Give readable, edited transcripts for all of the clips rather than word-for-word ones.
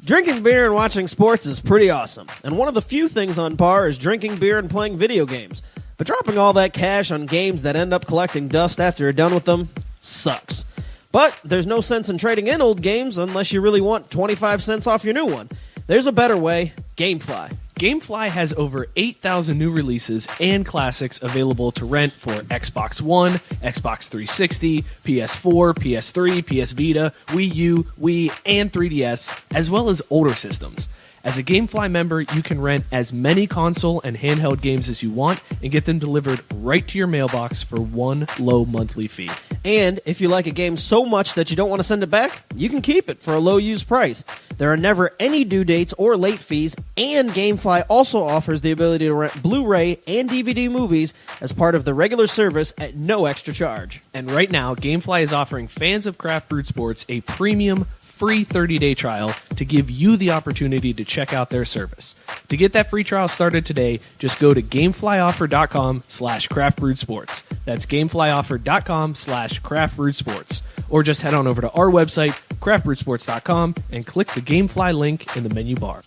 Drinking beer and watching sports is pretty awesome, and one of the few things on par is drinking beer and playing video games. But dropping all that cash on games that end up collecting dust after you're done with them sucks. But there's no sense in trading in old games unless you really want 25 cents off your new one. There's a better way, GameFly. GameFly has over 8,000 new releases and classics available to rent for Xbox One, Xbox 360, PS4, PS3, PS Vita, Wii U, Wii, and 3DS, as well as older systems. As a GameFly member, you can rent as many console and handheld games as you want and get them delivered right to your mailbox for one low monthly fee. And if you like a game so much that you don't want to send it back, you can keep it for a low used price. There are never any due dates or late fees, and GameFly also offers the ability to rent Blu-ray and DVD movies as part of the regular service at no extra charge. And right now, GameFly is offering fans of Craft Brewed Sports a premium free 30-day trial to give you the opportunity to check out their service. To get that free trial started today, just go to gameflyoffer.com/craftbrewedsports. That's gameflyoffer.com/craftbrewedsports. Or just head on over to our website, craftbrewedsports.com, and click the GameFly link in the menu bar.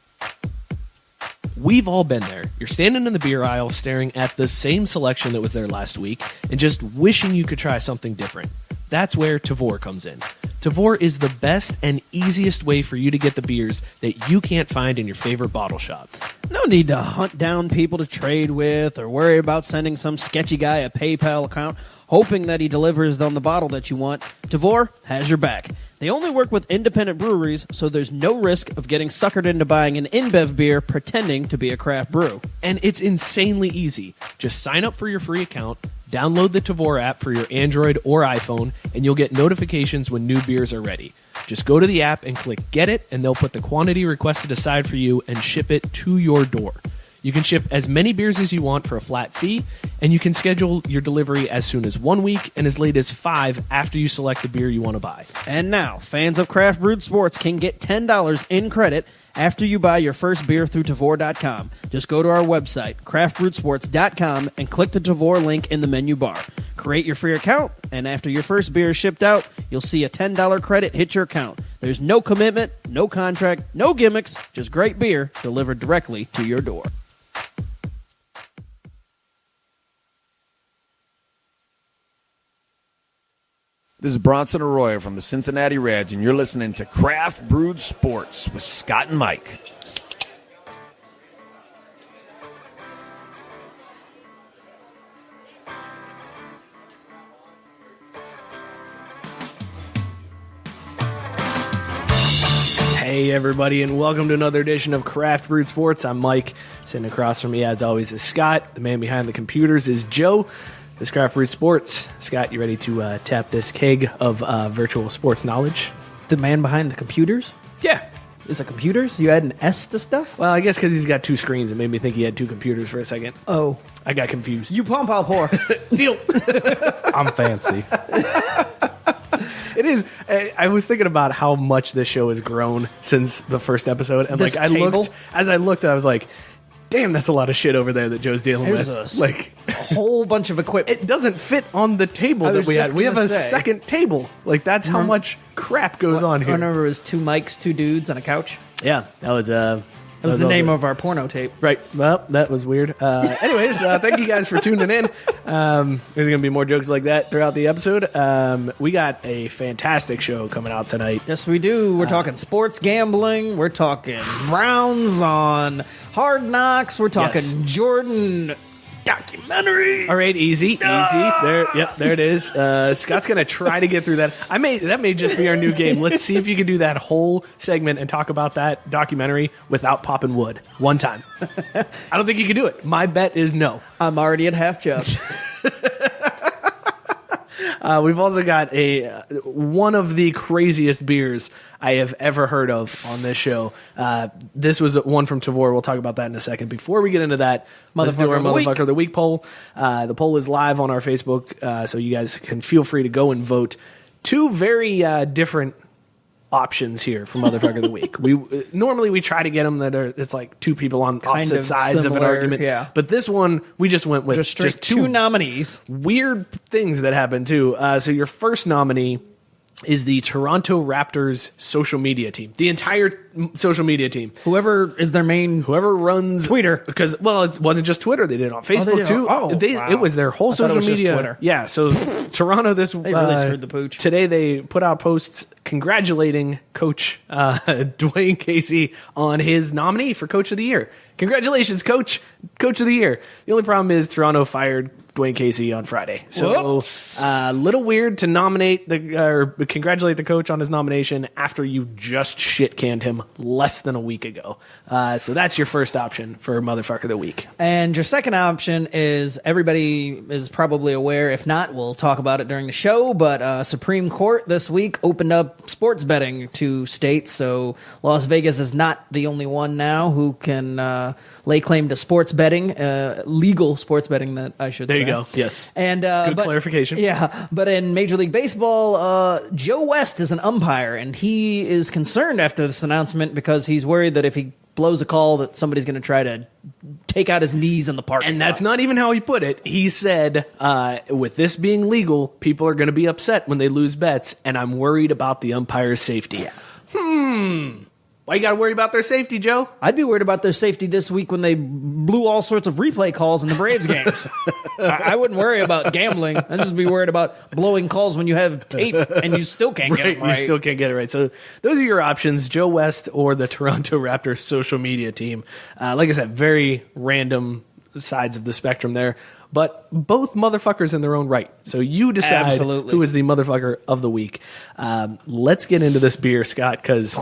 We've all been there. You're standing in the beer aisle staring at the same selection that was there last week and just wishing you could try something different. That's where Tavour comes in. Tavour is the best and easiest way for you to get the beers that you can't find in your favorite bottle shop. No need to hunt down people to trade with or worry about sending some sketchy guy a PayPal account hoping that he delivers on the bottle that you want. Tavour has your back. They only work with independent breweries, so there's no risk of getting suckered into buying an InBev beer pretending to be a craft brew. And it's insanely easy. Just sign up for your free account, download the Tavour app for your Android or iPhone, and you'll get notifications when new beers are ready. Just go to the app and click Get It, and they'll put the quantity requested aside for you and ship it to your door. You can ship as many beers as you want for a flat fee, and you can schedule your delivery as soon as 1 week and as late as 5 after you select the beer you want to buy. And now, fans of Craft Brewed Sports can get $10 in credit after you buy your first beer through Tavour.com. Just go to our website, craftbrewedsports.com, and click the Tavour link in the menu bar. Create your free account, and after your first beer is shipped out, you'll see a $10 credit hit your account. There's no commitment, no contract, no gimmicks, just great beer delivered directly to your door. This is Bronson Arroyo from the Cincinnati Reds, and you're listening to Craft Brewed Sports with Scott and Mike. Hey everybody, and welcome to another edition of Craft Brewed Sports. I'm Mike. Sitting across from me, as always, is Scott. The man behind the computers is Joe. This is Craft Brewed Sports. Scott, you ready to tap this keg of virtual sports knowledge? The man behind the computers? Yeah. Is it computers? You add an S to stuff? Well, I guess because he's got two screens, it made me think he had two computers for a second. Oh. I got confused. You pump, I'll pour. Deal. I'm fancy. It is. I was thinking about how much this show has grown since the first episode, and This table? I looked, I was like, "Damn, that's a lot of shit over there that Joe's dealing There's with." a whole bunch of equipment. It doesn't fit on the table I that was we had. just We have gonna a say. second table. Like that's how much crap goes on here. Remember, it was two mics, two dudes, on a couch. Yeah, that was That was the name of our porno tape. Right. Well, that was weird. Anyways, thank you guys for tuning in. There's going to be more jokes like that throughout the episode. We got a fantastic show coming out tonight. Yes, we do. We're talking sports gambling. We're talking Browns on Hard Knocks. We're talking Yes. Jordan documentaries. All right, easy. There, yep, there it is. Scott's gonna try to get through that. That may just be our new game. Let's see if you can do that whole segment and talk about that documentary without popping wood one time. I don't think you can do it. My bet is no. I'm already at half jump. We've also got one of the craziest beers I have ever heard of on this show. This was one from Tavour. We'll talk about that in a second. Before we get into that, let's do our Motherfucker of the Week poll. The poll is live on our Facebook, so you guys can feel free to go and vote. Two very different options here for Motherfucker of the Week. Normally we try to get them that are it's like two people on opposite sides of an argument. Yeah. But this one we just went with just two nominees. Weird things that happened too. So your first nominee is the Toronto Raptors social media team. The entire social media team. Whoever is their main Whoever runs Twitter. Because, well, it wasn't just Twitter. They did it on Facebook, did? too. Oh, wow. It was their whole I thought it social was just media. Twitter. Yeah, so Toronto They really screwed the pooch. Today they put out posts congratulating Coach Dwayne Casey on his nominee for Coach of the Year. Congratulations, Coach of the Year. The only problem is Toronto fired Dwayne Casey on Friday. So a little weird to nominate or congratulate the coach on his nomination after you just shit canned him less than a week ago. So that's your first option for Motherfucker of the Week. And your second option is, everybody is probably aware. If not, we'll talk about it during the show. But Supreme Court this week opened up sports betting to states. So Las Vegas is not the only one now who can lay claim to sports betting, legal sports betting, that I should say. There you go. Yes. And Good but- clarification. Yeah, but in Major League Baseball, Joe West is an umpire, and he is concerned after this announcement because he's worried that if he blows a call, that somebody's going to try to take out his knees in the parking And lot. that's not even how he put it. He said, with this being legal, people are going to be upset when they lose bets, and I'm worried about the umpire's safety. Why you got to worry about their safety, Joe? I'd be worried about their safety this week when they blew all sorts of replay calls in the Braves games. I wouldn't worry about gambling. I'd just be worried about blowing calls when you have tape and you still can't get it right. You still can't get it right. So those are your options, Joe West or the Toronto Raptors social media team. Like I said, very random sides of the spectrum there, but both motherfuckers in their own right. So you decide Absolutely. who is the motherfucker of the week. Let's get into this beer, Scott, because...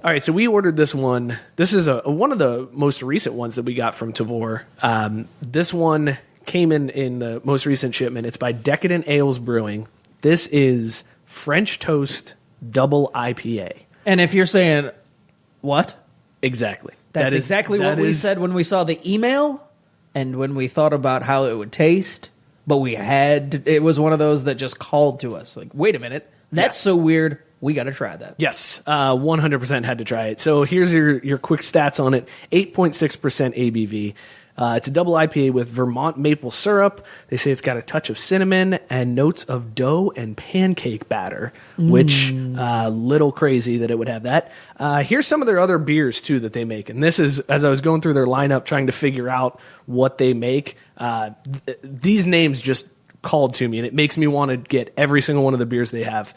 All right, so we ordered this one. This is one of the most recent ones that we got from Tavor. This one came in the most recent shipment. It's by Decadent Ales Brewing. This is French Toast Double IPA. And if you're saying, what? Exactly. That's exactly what we said when we saw the email and when we thought about how it would taste. But it was one of those that just called to us. Like, wait a minute, that's so weird. We got to try that. Yes, 100% had to try it. So here's your quick stats on it. 8.6% ABV. It's a double IPA with Vermont maple syrup. They say it's got a touch of cinnamon and notes of dough and pancake batter, which little crazy that it would have that. Here's some of their other beers, too, that they make. And this is, as I was going through their lineup trying to figure out what they make, these names just called to me, and it makes me want to get every single one of the beers they have.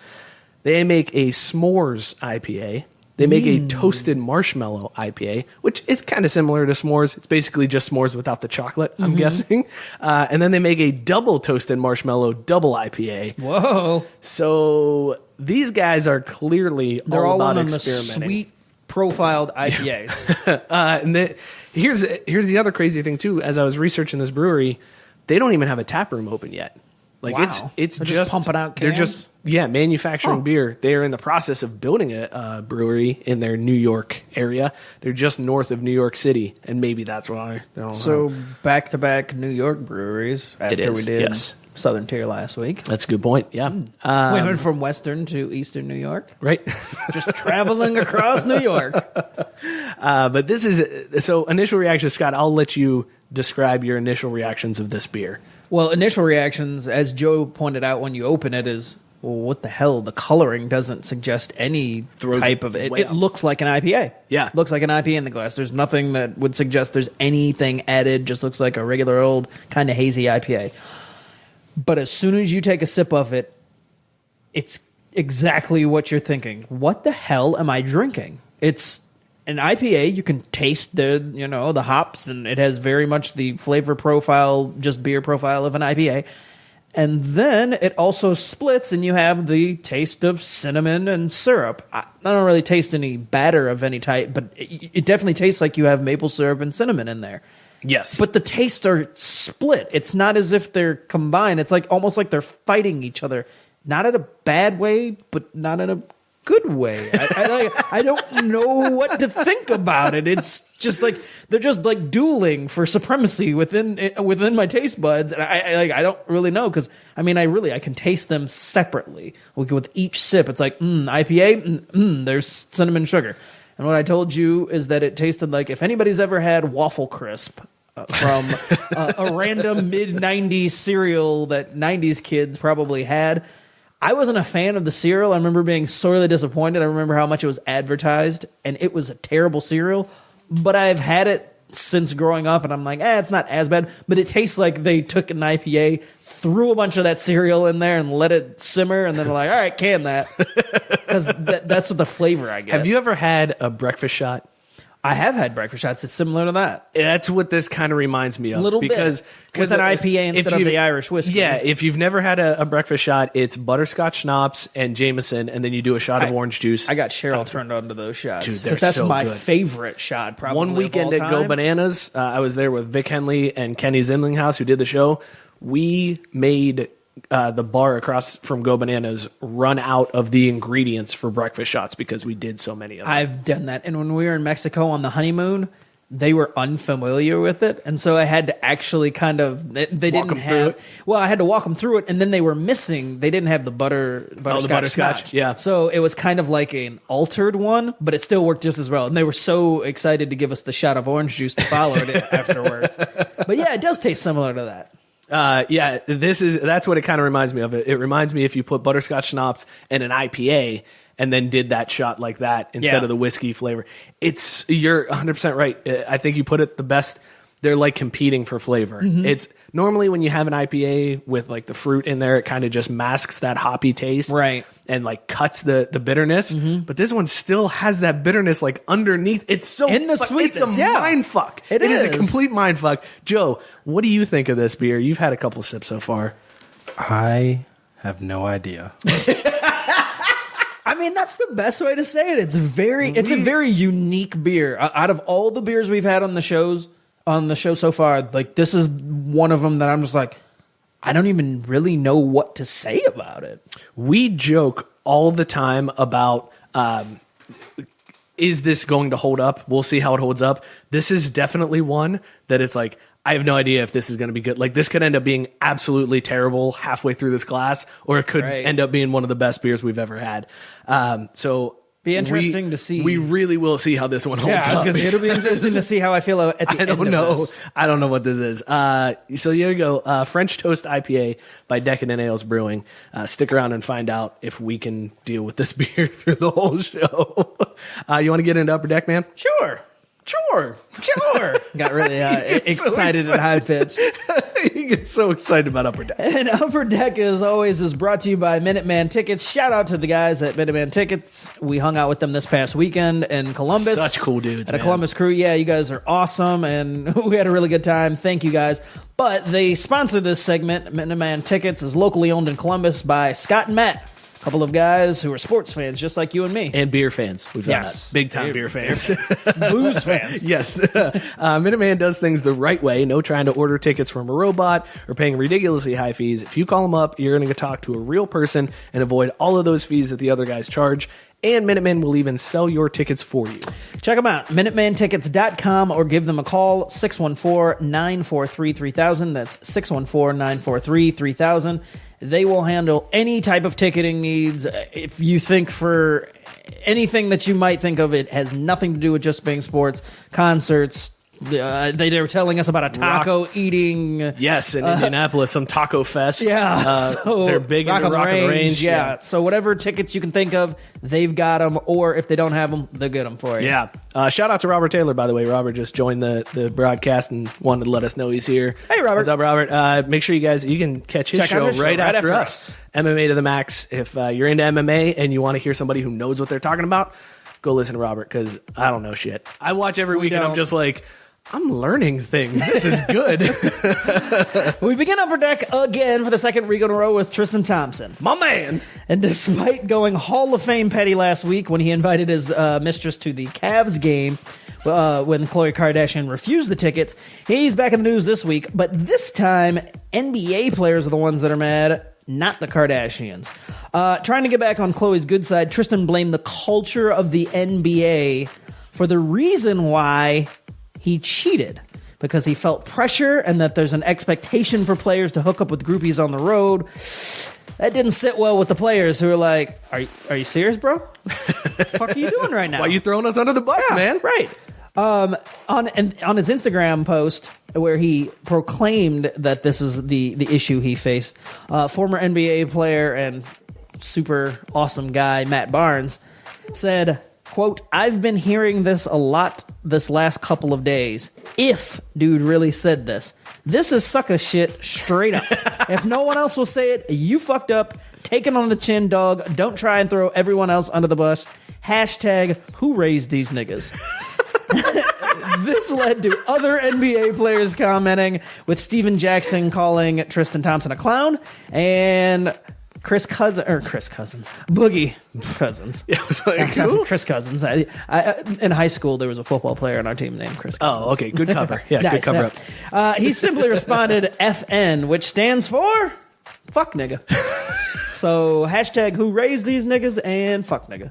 They make a s'mores IPA. They make a toasted marshmallow IPA, which is kind of similar to s'mores. It's basically just s'mores without the chocolate, I'm guessing. And then they make a double toasted marshmallow double IPA. Whoa. So these guys are clearly They're all about on the experimenting. sweet profiled IPAs. And here's the other crazy thing, too. As I was researching this brewery, they don't even have a tap room open yet. Like Wow. it's They're just pumping out They're cans? just manufacturing beer. They are in the process of building a brewery in their New York area. They're just north of New York City, and maybe that's why. I don't So know. back-to-back New York breweries after is, we did yes. Southern Tier last week. That's a good point. Yeah, We went from Western to Eastern New York. right. Just traveling across New York. But this is so initial reactions, Scott. I'll let you describe your initial reactions of this beer. Well, initial reactions, as Joe pointed out when you open it, is, well, what the hell? The coloring doesn't suggest any type of it. way It up. looks like an IPA. Yeah. Looks like an IPA in the glass. There's nothing that would suggest there's anything added. Just looks like a regular old kind of hazy IPA. But as soon as you take a sip of it, it's exactly what you're thinking. What the hell am I drinking? It's an IPA. You can taste the hops, and it has very much the flavor profile, just beer profile of an IPA. And then it also splits, and you have the taste of cinnamon and syrup. I don't really taste any batter of any type, but it definitely tastes like you have maple syrup and cinnamon in there. Yes, But the tastes are split. It's not as if they're combined. It's like almost like they're fighting each other. Not in a bad way, but not in a good way. I don't know what to think about it. It's just like they're just like dueling for supremacy within my taste buds, and I don't really know because I can taste them separately. With each sip, it's like IPA. There's cinnamon sugar. And what I told you is that it tasted like if anybody's ever had Waffle Crisp from a random mid-90s cereal that 90s kids probably had, I wasn't a fan of the cereal. I remember being sorely disappointed. I remember how much it was advertised, and it was a terrible cereal. But I've had it since growing up, and I'm like, it's not as bad. But it tastes like they took an IPA, threw a bunch of that cereal in there, and let it simmer, and then they're like, all right, can that. Because that's what the flavor I get. Have you ever had a breakfast shot? I have had breakfast shots. It's similar to that. That's what this kind of reminds me of. A little bit. With an IPA instead of the Irish whiskey. Yeah, if you've never had a breakfast shot, it's butterscotch schnapps and Jameson, and then you do a shot of orange juice. I got Cheryl turned on to those shots. Dude, they're that's so my good. favorite shot, probably. One weekend at Go Bananas, I was there with Vic Henley and Kenny Zimlinghouse, who did the show. We made the bar across from Go Bananas run out of the ingredients for breakfast shots because we did so many of them. I've done that. And when we were in Mexico on the honeymoon, they were unfamiliar with it. And so I had to actually kind of, they didn't have, well, I had to walk them through it. And then they were missing, they didn't have the butterscotch. Yeah. So it was kind of like an altered one, but it still worked just as well. And they were so excited to give us the shot of orange juice that followed it afterwards. But yeah, it does taste similar to that. That's what it kind of reminds me of. It reminds me if you put butterscotch schnapps and an IPA and then did that shot like that instead of the whiskey flavor. You're 100% right. I think you put it the best. They're like competing for flavor. Mm-hmm. It's normally when you have an IPA with like the fruit in there, it kind of just masks that hoppy taste. Right. And like cuts the bitterness. Mm-hmm. But this one still has that bitterness like underneath. It's so in the sweetness. It's a mind fuck. It is a complete mind fuck. Joe, what do you think of this beer? You've had a couple sips so far. I have no idea. I mean, that's the best way to say it. It's a very unique beer. Out of all the beers we've had on the show so far, like this is one of them that I'm just like, I don't even really know what to say about it. We joke all the time about, is this going to hold up? We'll see how it holds up. This is definitely one that it's like, I have no idea if this is going to be good. Like this could end up being absolutely terrible halfway through this glass, or it could end up being one of the best beers we've ever had. So be interesting to see. We really will see how this one holds up. It'll be interesting to see how I feel at the end of this. I don't know what this is. So here you go. French Toast IPA by Decadent Ales Brewing. Stick around and find out if we can deal with this beer through the whole show. You want to get into Upper Deck, man? Sure. Got really excited and high pitched. He gets so excited about Upper Deck. And Upper Deck, as always, is brought to you by Minuteman Tickets. Shout out to the guys at Minuteman Tickets. We hung out with them this past weekend in Columbus. Such cool dudes, At a Columbus crew. Yeah, you guys are awesome, and we had a really good time. Thank you, guys. But they sponsor this segment. Minuteman Tickets is locally owned in Columbus by Scott and Matt. Couple of guys who are sports fans, just like you and me. And beer fans. We've got that. Big time beer fans. Booze fans. Yes. Minuteman does things the right way. No trying to order tickets from a robot or paying ridiculously high fees. If you call them up, you're going to talk to a real person and avoid all of those fees that the other guys charge. And Minuteman will even sell your tickets for you. Check them out, MinutemanTickets.com, or give them a call, 614-943-3000. That's 614-943-3000. They will handle any type of ticketing needs. If you think for anything that you might think of, it has nothing to do with just being sports, concerts. They were telling us about a taco eating. Yes, in Indianapolis, some taco fest. Yeah, so they're big into Rock on the Range. Yeah, so whatever tickets you can think of, they've got them. Or if they don't have them, they'll get them for you. Yeah. Shout out to Robert Taylor, by the way. Robert just joined the broadcast and wanted to let us know he's here. Hey, Robert. What's up, Robert? Make sure you can catch his show right after us. MMA to the Max. If you're into MMA and you want to hear somebody who knows what they're talking about, go listen to Robert, because I don't know shit. I watch every week and I'm just like, I'm learning things. This is good. We begin Upper Deck again for the second week in a row with Tristan Thompson. My man. And despite going Hall of Fame petty last week when he invited his mistress to the Cavs game when Khloe Kardashian refused the tickets, he's back in the news this week. But this time, NBA players are the ones that are mad, not the Kardashians. Trying to get back on Khloe's good side, Tristan blamed the culture of the NBA for the reason why he cheated, because he felt pressure and that there's an expectation for players to hook up with groupies on the road. That didn't sit well with the players, who were like, are you serious, bro? What the fuck are you doing right now? Why are you throwing us under the bus, man? Right. On his Instagram post, where he proclaimed that this is the issue he faced, former NBA player and super awesome guy, Matt Barnes, said, quote, "I've been hearing this a lot this last couple of days. If dude really said this. This is sucker shit straight up. If no one else will say it, you fucked up. Take it on the chin, dog. Don't try and throw everyone else under the bus. Hashtag who raised these niggas." This led to other NBA players commenting, with Steven Jackson calling Tristan Thompson a clown, and Boogie Cousins. Yeah, I was like, who? Chris Cousins. In high school, there was a football player on our team named Chris Cousins. Oh, okay. Good cover. Yeah, Nice, good cover up. He simply responded FN, which stands for fuck nigga. So hashtag who raised these niggas and fuck nigga.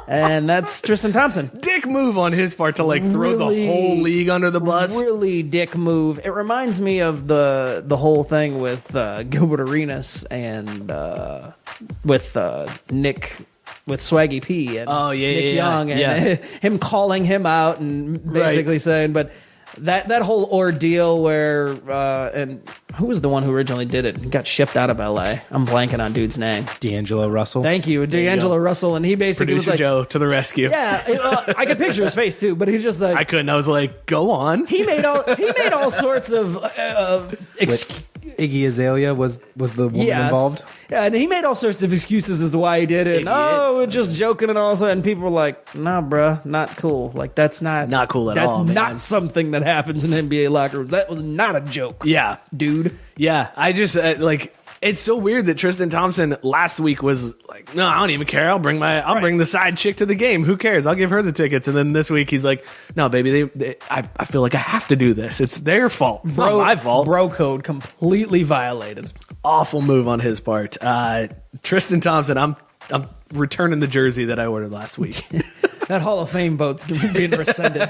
And that's Tristan Thompson. Dick move on his part to throw the whole league under the bus. Really dick move. It reminds me of the whole thing with Gilbert Arenas and with Nick, with Swaggy P and Nick Young and him calling him out and basically saying, but that whole ordeal where and who was the one who originally did it? He got shipped out of LA. I'm blanking on dude's name. D'Angelo Russell. Thank you, D'Angelo Russell, and he basically Producer was like, Joe to the rescue. yeah, I could picture his face too, but he's just like, I couldn't. I was like, go on. he made all sorts of Iggy Azalea was the woman involved. Yeah, and he made all sorts of excuses as to why he did it. And, we're just joking and all that. And people were like, nah, bruh, not cool. Like, that's not cool at all, That's not man. something that happens in NBA locker rooms. That was not a joke. Yeah. Dude. Yeah. I just, it's so weird that Tristan Thompson last week was like, no, I don't even care. I'll bring the side chick to the game. Who cares? I'll give her the tickets. And then this week he's like, no, baby, I feel like I have to do this. It's their fault. It's not my fault. Bro code completely violated. Awful move on his part. Tristan Thompson, I'm returning the jersey that I ordered last week. That Hall of Fame vote's being rescinded.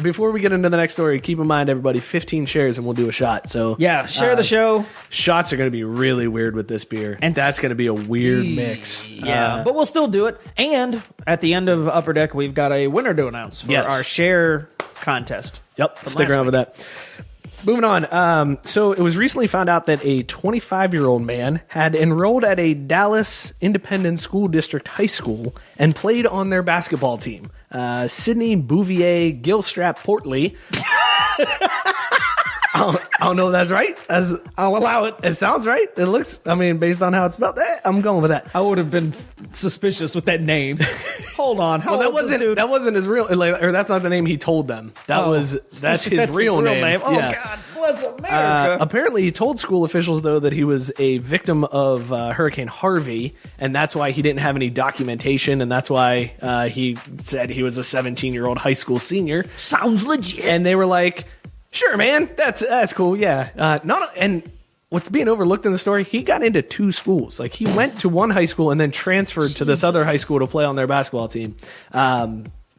Before we get into the next story, keep in mind, everybody, 15 shares and we'll do a shot. So Yeah, share the show. Shots are going to be really weird with this beer. And that's going to be a weird mix. Yeah, but we'll still do it. And at the end of Upper Deck, we've got a winner to announce for our share contest. Yep, stick around with that. Moving on. So it was recently found out that a 25-year-old man had enrolled at a Dallas Independent School District high school and played on their basketball team. Sidney Bouvier Gilstrap Portley. I don't know if that's right. I'll allow it. It sounds right. It looks, based on how it's spelled, I'm going with that. I would have been suspicious with that name. Hold on. That wasn't his real, or that's not the name he told them. That's his real name. Oh, yeah. God bless America. Apparently, he told school officials, though, that he was a victim of Hurricane Harvey, and that's why he didn't have any documentation, and that's why he said he was a 17-year-old high school senior. Sounds legit. And they were like, sure, man, that's cool, yeah. And what's being overlooked in the story, he got into two schools. Like, he went to one high school and then transferred to this other high school to play on their basketball team.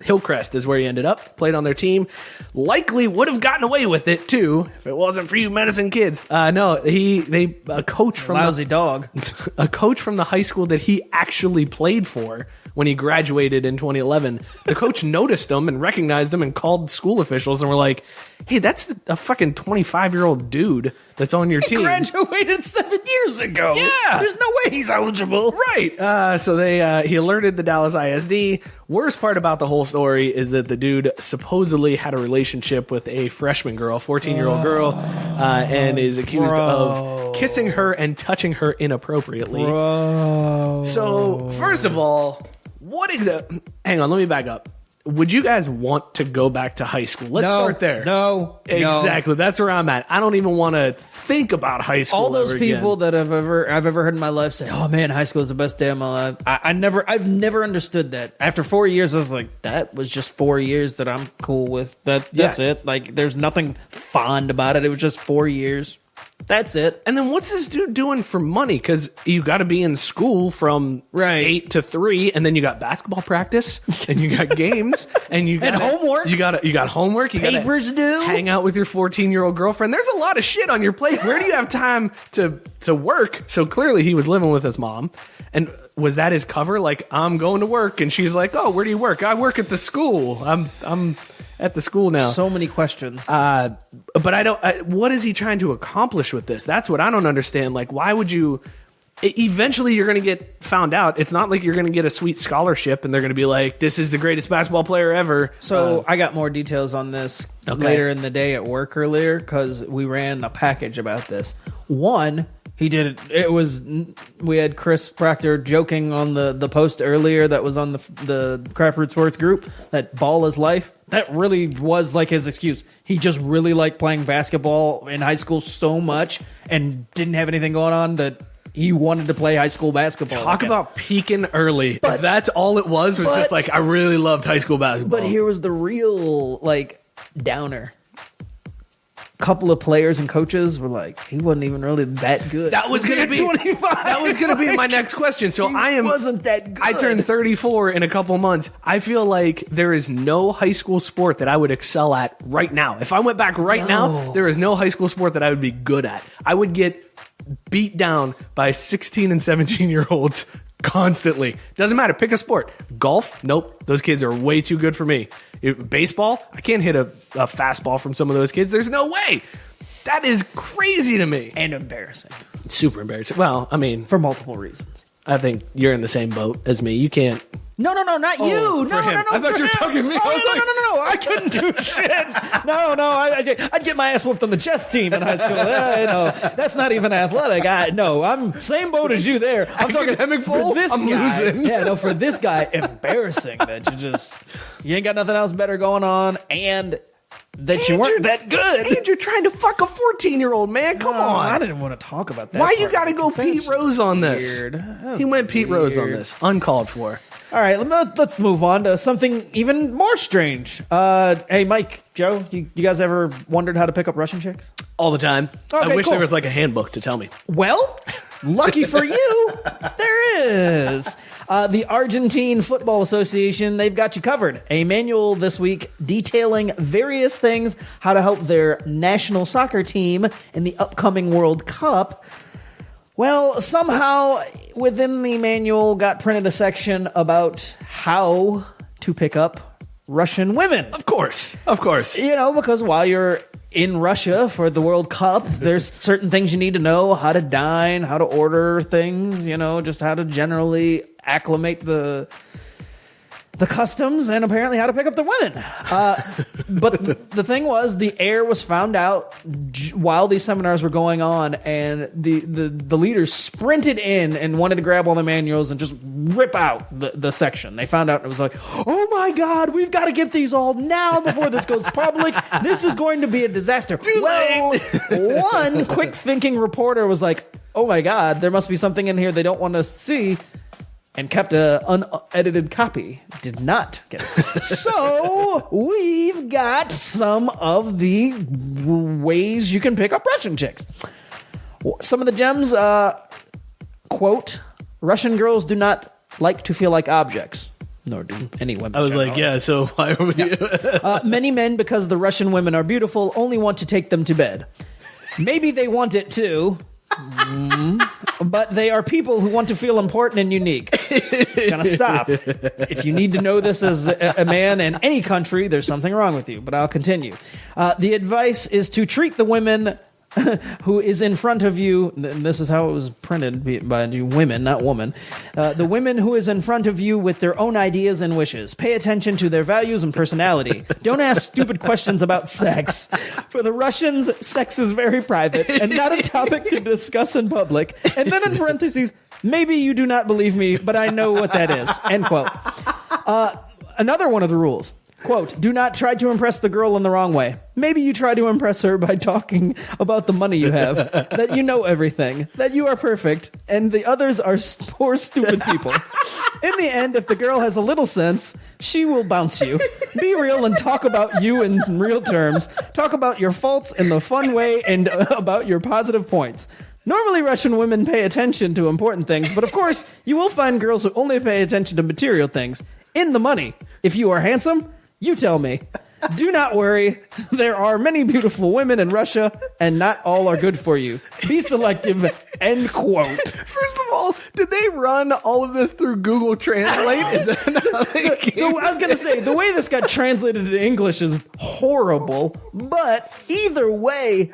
Hillcrest is where he ended up, played on their team. Likely would have gotten away with it, too, if it wasn't for you medicine kids. A coach from lousy dog. A coach from the high school that he actually played for when he graduated in 2011, the coach noticed him and recognized him and called school officials and were like, hey, that's a fucking 25-year-old dude that's on your team. He graduated 7 years ago. Yeah. There's no way he's eligible. Right. So he alerted the Dallas ISD. Worst part about the whole story is that the dude supposedly had a relationship with a freshman girl, 14-year-old girl, and is accused of kissing her and touching her inappropriately. So, first of all, hang on, let me back up. Would you guys want to go back to high school? Let's start there. No. Exactly. That's where I'm at. I don't even want to think about high school. All those ever people again. that I've ever heard in my life say, "Oh man, high school is the best day of my life." I've never understood that. After 4 years, I was like, that was just 4 years that I'm cool with. That's it. Like, there's nothing fond about it. It was just 4 years. That's it. And then what's this dude doing for money? Because you got to be in school from 8 to 3, and then you got basketball practice, and you got games, and you got homework. You got homework. You got papers due. Hang out with your 14-year-old girlfriend. There's a lot of shit on your plate. Where do you have time to work? So clearly he was living with his mom. And was that his cover? Like, I'm going to work, and she's like, "Oh, where do you work?" "I work at the school. I'm at the school now. So many questions. But I don't. What is he trying to accomplish with this? That's what I don't understand. Like, why would you? Eventually, you're going to get found out. It's not like you're going to get a sweet scholarship and they're going to be like, "This is the greatest basketball player ever." So I got more details on this later in the day at work earlier because we ran a package about this. One, he did it. We had Chris Proctor joking on the post earlier that was on the Craft Root Sports group that ball is life. That really was like his excuse. He just really liked playing basketball in high school so much and didn't have anything going on that he wanted to play high school basketball. Talk about peaking early. If that's all it was just like, I really loved high school basketball. But here was the real, like, downer. Couple of players and coaches were like, he wasn't even really that good. That was going to be 25. That was going to be my next question. So wasn't that good. I turned 34 in a couple months. I feel like there is no high school sport that I would excel at right now. If I went back right now, there is no high school sport that I would be good at. I would get beat down by 16 and 17-year-olds constantly. Doesn't matter. Pick a sport. Golf? Nope. Those kids are way too good for me. Baseball? I can't hit a fastball from some of those kids. There's no way. That is crazy to me. And embarrassing. Super embarrassing. Well, I mean, for multiple reasons. I think you're in the same boat as me. You can't. No, not you. No. I thought you were talking to me. No, I couldn't do shit. No, I'd get my ass whooped on the chess team in high school. That's not even athletic. I'm same boat as you there. I'm talking for this guy. Losing. Yeah, no, for this guy, embarrassing that you ain't got nothing else better going on, and that you weren't that good. And you're trying to fuck a 14-year-old, man. Come on. I didn't want to talk about that. Why you got to go Pete Rose on this? He went Pete Rose on this. Uncalled for. All right, let's move on to something even more strange. Hey, Mike, Joe, you guys ever wondered how to pick up Russian chicks? All the time. Okay, I wish cool. there was like a handbook to tell me. Well, lucky for you, there is. The Argentine Football Association, they've got you covered. A manual this week detailing various things, how to help their national soccer team in the upcoming World Cup. Well, somehow within the manual got printed a section about how to pick up Russian women. Of course. Because while you're in Russia for the World Cup, there's certain things you need to know, how to dine, how to order things, just how to generally acclimate the customs and apparently how to pick up the women. But the thing was, the air was found out while these seminars were going on, and the leaders sprinted in and wanted to grab all the manuals and just rip out the section. They found out and it was like, oh my God, we've got to get these all now before this goes public. This is going to be a disaster. Too late. One quick thinking reporter was like, oh my God, there must be something in here they don't want to see. And kept an unedited copy. Did not get it. So we've got some of the ways you can pick up Russian chicks. Some of the gems, quote, Russian girls do not like to feel like objects. Nor do any women. I was like, yeah, so why are we... Many men, because the Russian women are beautiful, only want to take them to bed. Maybe they want it too. But they are people who want to feel important and unique. Gonna stop. If you need to know this as a man in any country, there's something wrong with you, but I'll continue. The advice is to treat the women who is in front of you, and this is how it was printed by women, not woman. The women who is in front of you with their own ideas and wishes. Pay attention to their values and personality. Don't ask stupid questions about sex. For the Russians, sex is very private and not a topic to discuss in public. And then in parentheses, maybe you do not believe me, but I know what that is. End quote. Another one of the rules. Quote, do not try to impress the girl in the wrong way. Maybe you try to impress her by talking about the money you have, that you know everything, that you are perfect, and the others are poor, stupid people. In the end, if the girl has a little sense, she will bounce you. Be real and talk about you in real terms. Talk about your faults in the fun way and about your positive points. Normally, Russian women pay attention to important things, but of course, you will find girls who only pay attention to material things. In the money. If you are handsome, you tell me. Do not worry. There are many beautiful women in Russia, and not all are good for you. Be selective. End quote. First of all, did they run all of this through Google Translate? Is that how they came? I was going to say, the way this got translated to English is horrible, but either way,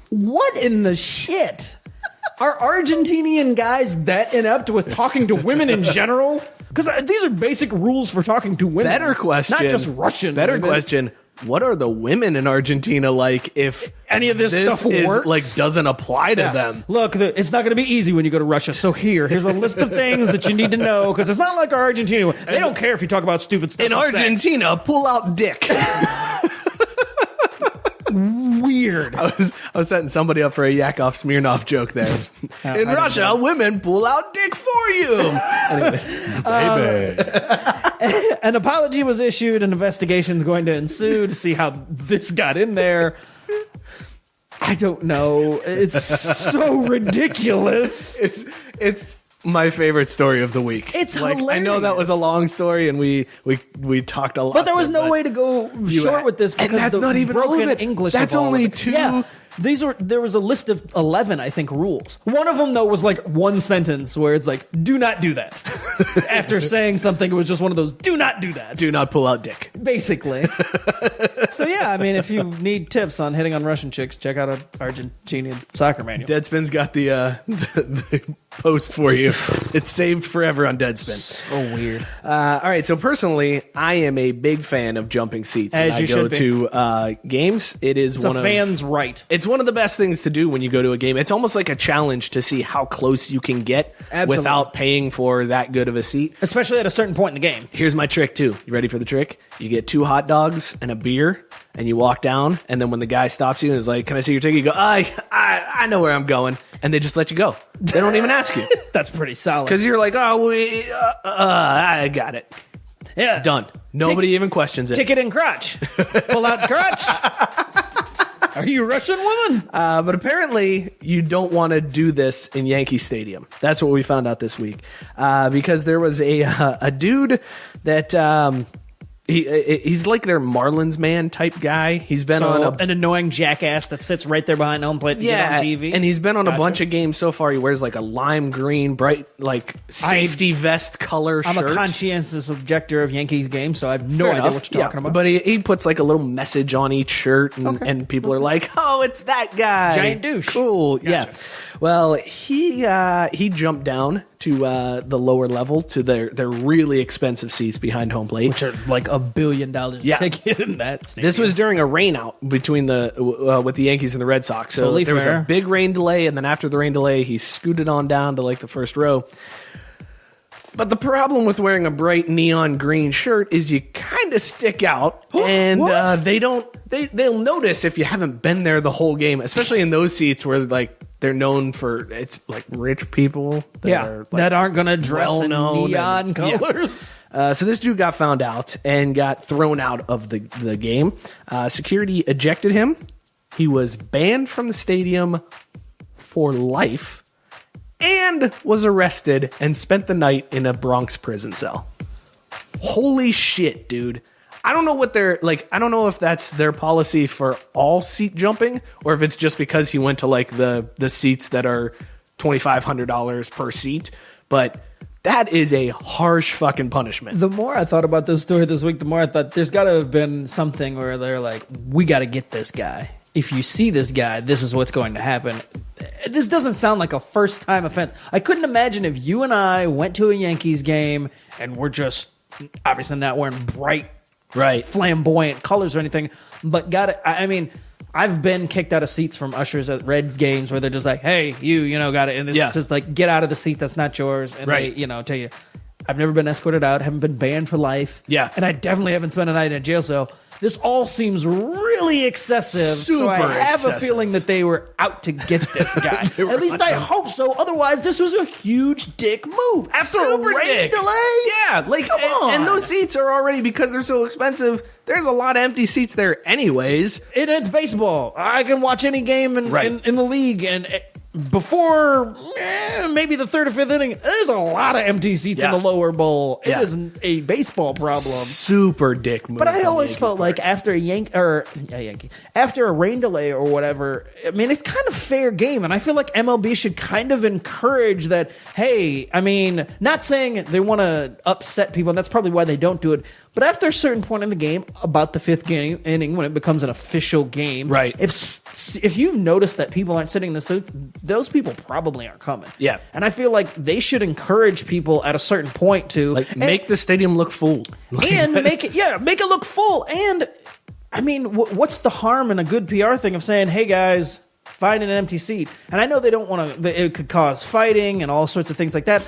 what in the shit? Are Argentinian guys that inept with talking to women in general? Because these are basic rules for talking to women. Better question. Not just Russian Better women. question. What are the women in Argentina like if any of this stuff is, works? like, doesn't apply to them? Look, it's not going to be easy when you go to Russia. So here's a list of things that you need to know, because it's not like our Argentina. They don't care if you talk about stupid stuff. In Argentina, pull out dick. Weird. I was setting somebody up for a Yakov Smirnoff joke there. In Russia, women pull out dick for you. Anyways, Baby. An apology was issued. An investigation is going to ensue to see how this got in there. I don't know. It's so ridiculous. it's my favorite story of the week. It's like, I know that was a long story, and we talked a lot. But there was no way to go short with this because and that's not even all broken of it. English. That's of all only of it. two. Yeah. There was a list of 11, I think, rules. One of them, though, was like one sentence where it's like, do not do that. After saying something, it was just one of those, do not do that. Do not pull out dick. Basically. So, yeah, I mean, if you need tips on hitting on Russian chicks, check out an Argentinian soccer manual. Deadspin's got the post for you. It's saved forever on Deadspin. So weird. All right, so personally, I am a big fan of jumping seats As when you I go should be. to games. It's It's a fan's right. It's one of the best things to do when you go to a game. It's almost like a challenge to see how close you can get Absolutely. without paying for that good of a seat. Especially at a certain point in the game. Here's my trick, too. You ready for the trick? You get 2 hot dogs and a beer, and you walk down, and then when the guy stops you and is like, can I see your ticket? You go, I know where I'm going, and they just let you go. They don't even ask you. That's pretty solid. Because you're like, I got it. Yeah. Done. Nobody even questions it. Ticket and crotch. Pull out crotch. Are you a Russian woman? But apparently, you don't want to do this in Yankee Stadium. That's what we found out this week. Because there was a dude that he's like their Marlins man type guy. He's been on an annoying jackass that sits right there behind home plate to get on TV. And he's been on a bunch of games so far. He wears like a lime green, bright, like safety vest color shirt. I'm a conscientious objector of Yankees games, so I have no Fair idea enough. what you're talking about. But he puts like a little message on each shirt, and people are like, "Oh, it's that guy, Giant douche." Cool, yeah." Well, he jumped down to the lower level to their really expensive seats behind home plate, which are like $1 billion a ticket in that stadium. This was during a rain out between with the Yankees and the Red Sox. So Totally there was fair. a big rain delay, and then after the rain delay, he scooted on down to like the first row. But the problem with wearing a bright neon green shirt is you kind of stick out, and they'll notice if you haven't been there the whole game, especially in those seats where like they're known for it's like rich people that aren't going to dress in well-known neon colors. So this dude got found out and got thrown out of the game. Security ejected him. He was banned from the stadium for life and was arrested and spent the night in a Bronx prison cell. Holy shit, dude. I don't know what they're like. I don't know if that's their policy for all seat jumping or if it's just because he went to like the seats that are $2,500 per seat. But that is a harsh fucking punishment. The more I thought about this story this week, the more I thought there's got to have been something where they're like, we got to get this guy. If you see this guy, this is what's going to happen. This doesn't sound like a first-time offense. I couldn't imagine if you and I went to a Yankees game and we're just obviously not wearing bright, flamboyant colors or anything, but got it. I mean, I've been kicked out of seats from ushers at Reds games where they're just like, hey, you got it. And it's just like, get out of the seat that's not yours. And they, tell you, I've never been escorted out, haven't been banned for life. Yeah. And I definitely haven't spent a night in jail. So this all seems really excessive. So I have a feeling that they were out to get this guy. At least I hope so. Otherwise, this was a huge dick move. After a rain delay? Yeah, like, Come on. and those seats are already, because they're so expensive, there's a lot of empty seats there anyways. And it's baseball. I can watch any game in the league, and before maybe the third or fifth inning, there's a lot of empty seats in the lower bowl. It is a baseball problem. Super dick move. But I always felt like after a rain delay or whatever, I mean, it's kind of fair game. And I feel like MLB should kind of encourage that, hey, I mean, not saying they want to upset people, and that's probably why they don't do it. But after a certain point in the game, about the fifth inning, when it becomes an official game, right? If you've noticed that people aren't sitting in the seats, those people probably aren't coming. Yeah. And I feel like they should encourage people at a certain point to make the stadium look full. And make it look full. And I mean, what's the harm in a good PR thing of saying, hey guys, find an empty seat? And I know they don't want to, it could cause fighting and all sorts of things like that.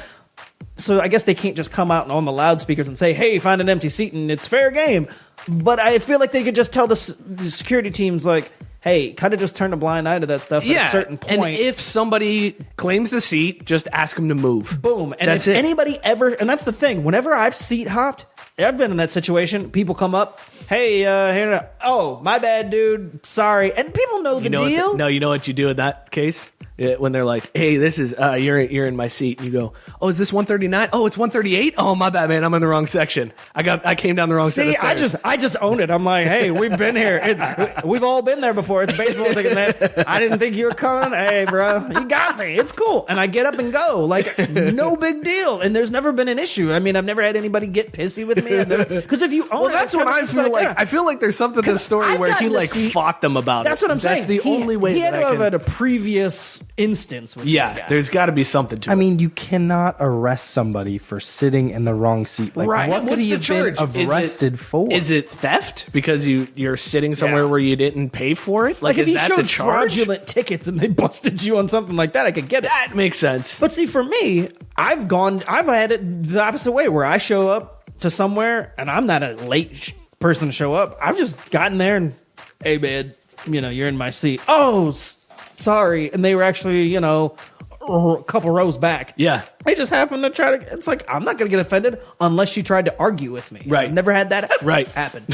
So I guess they can't just come out on the loudspeakers and say, hey, find an empty seat and it's fair game. But I feel like they could just tell the security teams, like, hey, kind of just turn a blind eye to that stuff at a certain point. And if somebody claims the seat, just ask them to move. Boom. And if anybody ever, and that's the thing, whenever I've seat hopped, I've been in that situation. People come up, hey, oh, my bad, dude. Sorry. And people know the deal. You know what you do in that case? When they're like, hey, this is, you're in my seat. And you go, oh, is this 139? Oh, it's 138? Oh, my bad, man. I'm in the wrong section. I came down the wrong set of stairs. I just own it. I'm like, hey, we've been here. We've all been there before. It's baseball ticket, man. I didn't think you were coming. Hey, bro, you got me. It's cool. And I get up and go. Like, no big deal. And there's never been an issue. I mean, I've never had anybody get pissy with me. Because if you own it, that's what I feel like. Yeah. I feel like there's something to the story where he fought them about it. That's what I'm saying. That's the only way he had that to I have can... had a previous instance with these guys. There's got to be something to it. I mean, you cannot arrest somebody for sitting in the wrong seat. Like, right. What could he have been arrested for? Is it theft because you're sitting somewhere where you didn't pay for it? Like is if you that showed the charge? fraudulent tickets and they busted you on something like that, I could get it. That makes sense. But see, for me, I've had it the opposite way, where I show up to somewhere and I'm not a late person to show up. I've just gotten there and, hey, man, you're in my seat. Oh, sorry. And they were actually, a couple rows back. Yeah. I just happened to try to, it's like, I'm not going to get offended unless you tried to argue with me. Right. I've never had that right. happen.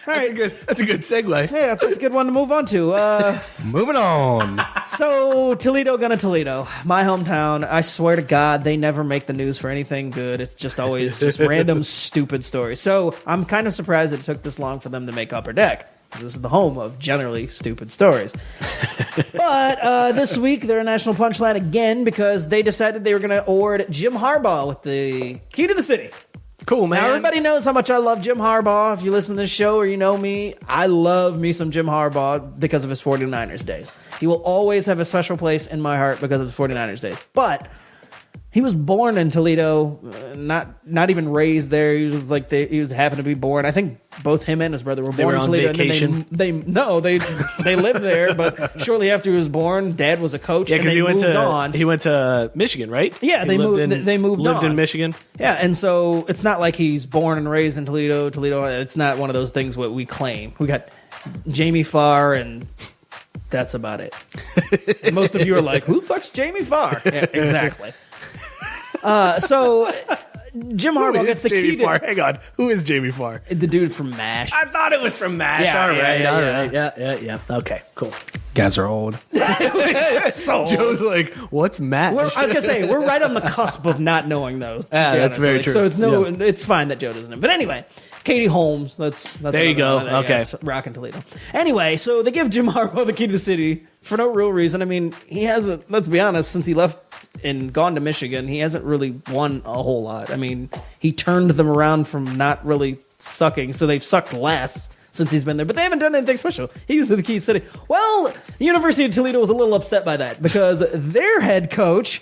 That's a good segue. Yeah, that's a good one to move on to. Moving on. So, Toledo gonna Toledo. My hometown. I swear to God, they never make the news for anything good. It's just always just random stupid stories. So, I'm kind of surprised it took this long for them to make Upper Deck. This is the home of generally stupid stories. But this week, they're a national punchline again because they decided they were going to award Jim Harbaugh with the key to the city. Cool, man. Now, everybody knows how much I love Jim Harbaugh. If you listen to this show or you know me, I love me some Jim Harbaugh because of his 49ers days. He will always have a special place in my heart because of his 49ers days. But he was born in Toledo, not even raised there. He was happened to be born. I think both him and his brother were born in Toledo. On vacation. They lived there, but shortly after he was born, Dad was a coach. Yeah, because he went to Michigan, right? Yeah, they moved lived on. in Michigan. Yeah, and so it's not like he's born and raised in Toledo. It's not one of those things what we claim. We got Jamie Farr and. That's about it. Most of you are like, who fucks Jamie Farr? Yeah, exactly. So Jim Harbaugh gets the key to... Hang on. Who is Jamie Farr? The dude from MASH. I thought it was from MASH. Yeah, all right. Yeah. Okay, cool. Guys are old. So Joe's like, what's MASH? I was going to say, we're right on the cusp of not knowing those. Yeah, that's very true. So it's fine that Joe doesn't know. But anyway... Katie Holmes. That's there you go. Okay. Rockin' Toledo. Anyway, so they give Jim Harbaugh the key to the city for no real reason. I mean, he hasn't, let's be honest, since he left and gone to Michigan, he hasn't really won a whole lot. I mean, he turned them around from not really sucking, so they've sucked less since he's been there, but they haven't done anything special. He was the key city. Well, the University of Toledo was a little upset by that because their head coach,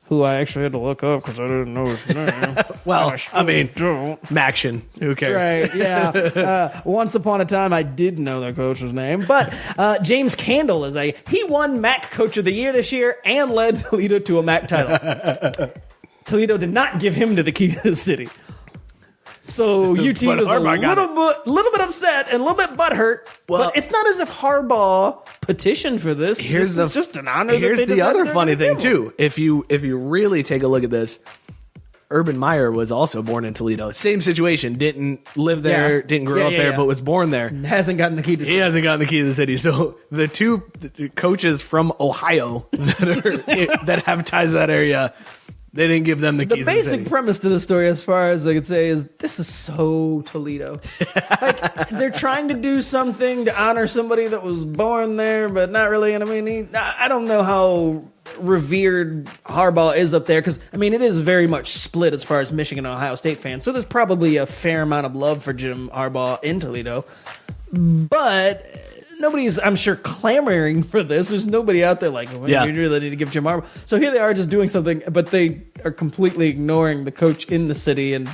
who I actually had to look up because I didn't know his name. Well, Maction. Who cares? Right, yeah. Once upon a time, I did know that coach's name. But James Candle he won MAC Coach of the Year this year and led Toledo to a MAC title. Toledo did not give him to the key to the city. So UT was a little bit upset and a little bit butthurt. Well, but it's not as if Harbaugh petitioned for this. This is just an honor. Here's the other funny thing too. If you really take a look at this, Urban Meyer was also born in Toledo. Same situation. Didn't live there, didn't grow up there, but was born there. Hasn't gotten the key to He hasn't gotten the key to the city. So the two coaches from Ohio that have ties to that area, they didn't give them the keys. The to the city. basic premise to the story, as far as I could say, is this is so Toledo. Like, they're trying to do something to honor somebody that was born there, but not really. And I mean, I don't know how revered Harbaugh is up there, because I mean, it is very much split as far as Michigan and Ohio State fans. So there's probably a fair amount of love for Jim Harbaugh in Toledo, but nobody's, I'm sure, clamoring for this. There's nobody out there like, well, you really need to give Jim Harbaugh. So here they are just doing something, but they are completely ignoring the coach in the city and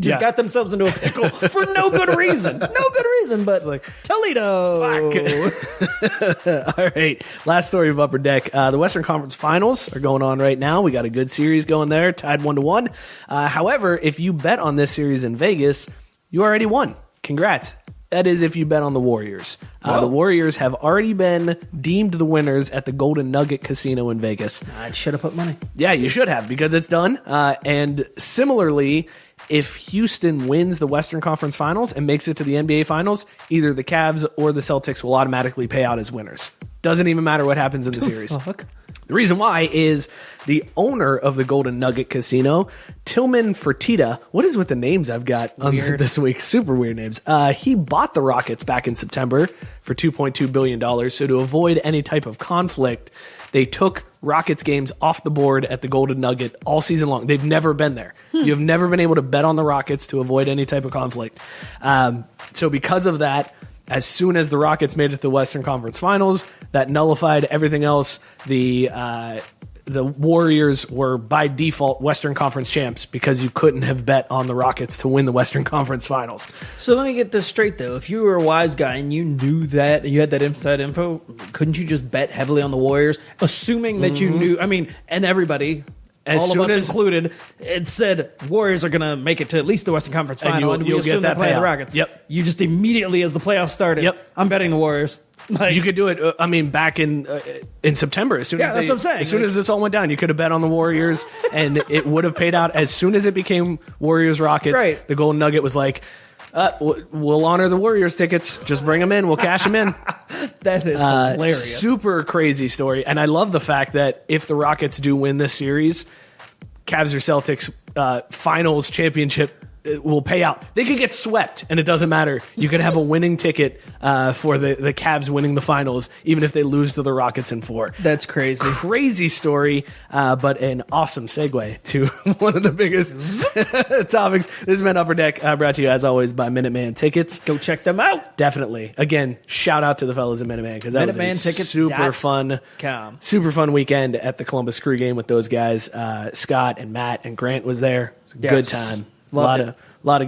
just got themselves into a pickle for no good reason. No good reason, but like Toledo. Fuck. All right. Last story of Upper Deck. The Western Conference Finals are going on right now. We got a good series going there, tied 1-1. However, if you bet on this series in Vegas, you already won. Congrats. That is if you bet on the Warriors. The Warriors have already been deemed the winners at the Golden Nugget Casino in Vegas. I should have put money. Yeah, you should have, because it's done. And similarly, if Houston wins the Western Conference Finals and makes it to the NBA Finals, either the Cavs or the Celtics will automatically pay out as winners. Doesn't even matter what happens in the series. Fuck? The reason why is the owner of the Golden Nugget Casino, Tillman Fertitta. What is with the names I've got on this week? Super weird names. He bought the Rockets back in September for $2.2 billion. So to avoid any type of conflict, they took Rockets games off the board at the Golden Nugget all season long. They've never been there. You have never been able to bet on the Rockets to avoid any type of conflict. So because of that, as soon as the Rockets made it to the Western Conference Finals, that nullified everything else. The Warriors were by default Western Conference champs because you couldn't have bet on the Rockets to win the Western Conference Finals. So let me get this straight, though. If you were a wise guy and you knew that, you had that inside info, couldn't you just bet heavily on the Warriors, assuming that you knew? I mean, and everybody, all of us included, it said Warriors are going to make it to at least the Western Conference Final, and we assume they're playing the Rockets. Yep. You just immediately, as the playoffs started, I'm betting the Warriors. Like, you could do it. I mean, back in September, as soon as that's what I'm saying. As soon as this all went down, you could have bet on the Warriors, and it would have paid out as soon as it became Warriors Rockets. Right. The Golden Nugget was like, we'll honor the Warriors tickets. Just bring them in. We'll cash them in. That is hilarious. Super crazy story, and I love the fact that if the Rockets do win this series, Cavs or Celtics finals championship will pay out. They could get swept, and it doesn't matter. You could have a winning ticket for the Cavs winning the finals, even if they lose to the Rockets in 4. That's crazy. Crazy story, but an awesome segue to one of the biggest topics. This has been Upper Deck, brought to you, as always, by Minuteman Tickets. Go check them out. Definitely. Again, shout out to the fellas at Minuteman, because that was a super fun weekend at the Columbus Crew game with those guys. Scott and Matt and Grant was there. It was a good time. A lot of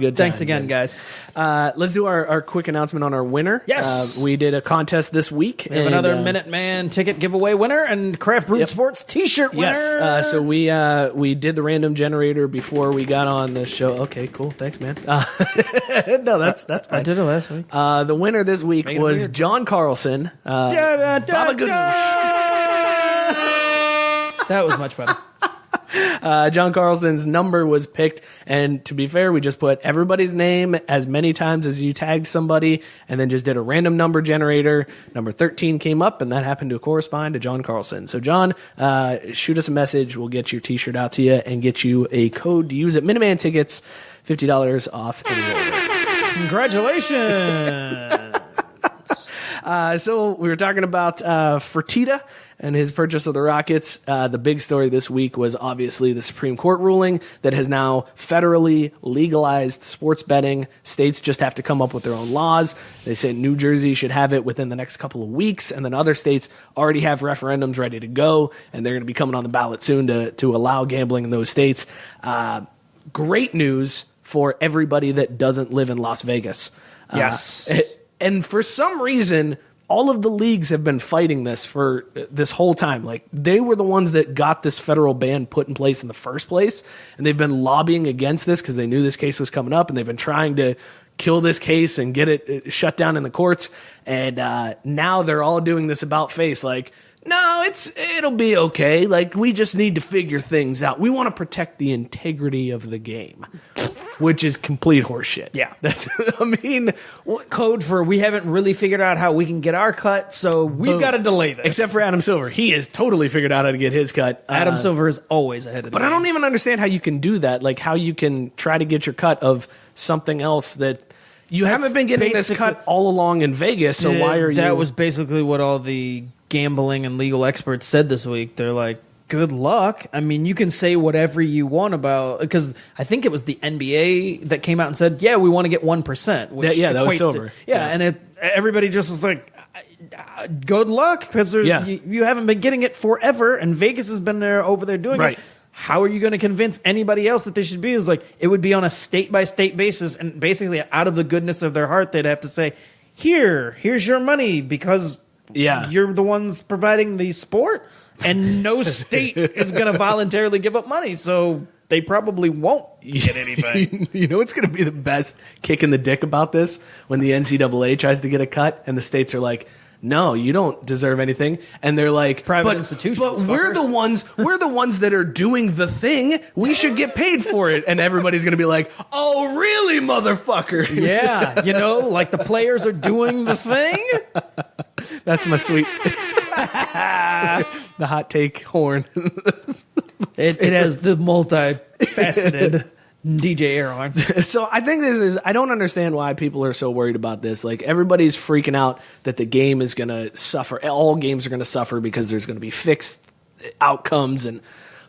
good time. Thanks again, guys. Let's do our quick announcement on our winner. Yes. We did a contest this week. We have another Minuteman ticket giveaway winner and Craft Brewed Sports t-shirt winner. Yes. So we did the random generator before we got on the show. Okay, cool. Thanks, man. No, that's fine. I did it last week. The winner this week was John Carlson. Baba Ganoush. That was much better. John Carlson's number was picked, and to be fair, we just put everybody's name as many times as you tagged somebody, and then just did a random number generator. Number 13 came up, and that happened to correspond to John Carlson. So, John, shoot us a message. We'll get your t-shirt out to you and get you a code to use at Minuteman Tickets, $50 off any order. Congratulations. So we were talking about Fertitta and his purchase of the Rockets. The big story this week was obviously the Supreme Court ruling that has now federally legalized sports betting. States just have to come up with their own laws. They say New Jersey should have it within the next couple of weeks, and then other states already have referendums ready to go, and they're going to be coming on the ballot soon to allow gambling in those states. Great news for everybody that doesn't live in Las Vegas. Yes. And for some reason, all of the leagues have been fighting this for this whole time. Like, they were the ones that got this federal ban put in place in the first place, and they've been lobbying against this because they knew this case was coming up, and they've been trying to kill this case and get it shut down in the courts. And now they're all doing this about face, like, no, it'll be okay. Like, we just need to figure things out. We want to protect the integrity of the game, which is complete horseshit. Yeah. That's, I mean, Code for we haven't really figured out how we can get our cut, so we've got to delay this. except for Adam Silver. He has totally figured out how to get his cut. Adam Silver is always ahead of the But I game. don't even understand how you can do that. Like, how you can try to get your cut of something else that you haven't been getting this cut all along in Vegas. So why are you? That was basically what all the gambling and legal experts said this week. They're like, good luck. I mean, you can say whatever you want about, because I think it was the NBA that came out and said, yeah, we want to get 1%. Which that was equates Silver. Yeah, and everybody just was like, good luck, because you haven't been getting it forever, and Vegas has been over there doing Right. it. How are you going to convince anybody else that they should be? It's like, it would be on a state-by-state basis, and basically out of the goodness of their heart, they'd have to say, here's your money, because you're the ones providing the sport, and no state is going to voluntarily give up money, so they probably won't get anything. You know what's going to be the best kick in the dick about this? When the NCAA tries to get a cut and the states are like, no, you don't deserve anything. And they're like, Private institutions, But we're the ones that are doing the thing. We should get paid for it. And everybody's going to be like, oh, really, motherfucker? Yeah, like the players are doing the thing. That's my sweet. The hot take horn. It has the multifaceted DJ air horns. So I think I don't understand why people are so worried about this. Like, everybody's freaking out that the game is going to suffer. All games are going to suffer because there's going to be fixed outcomes.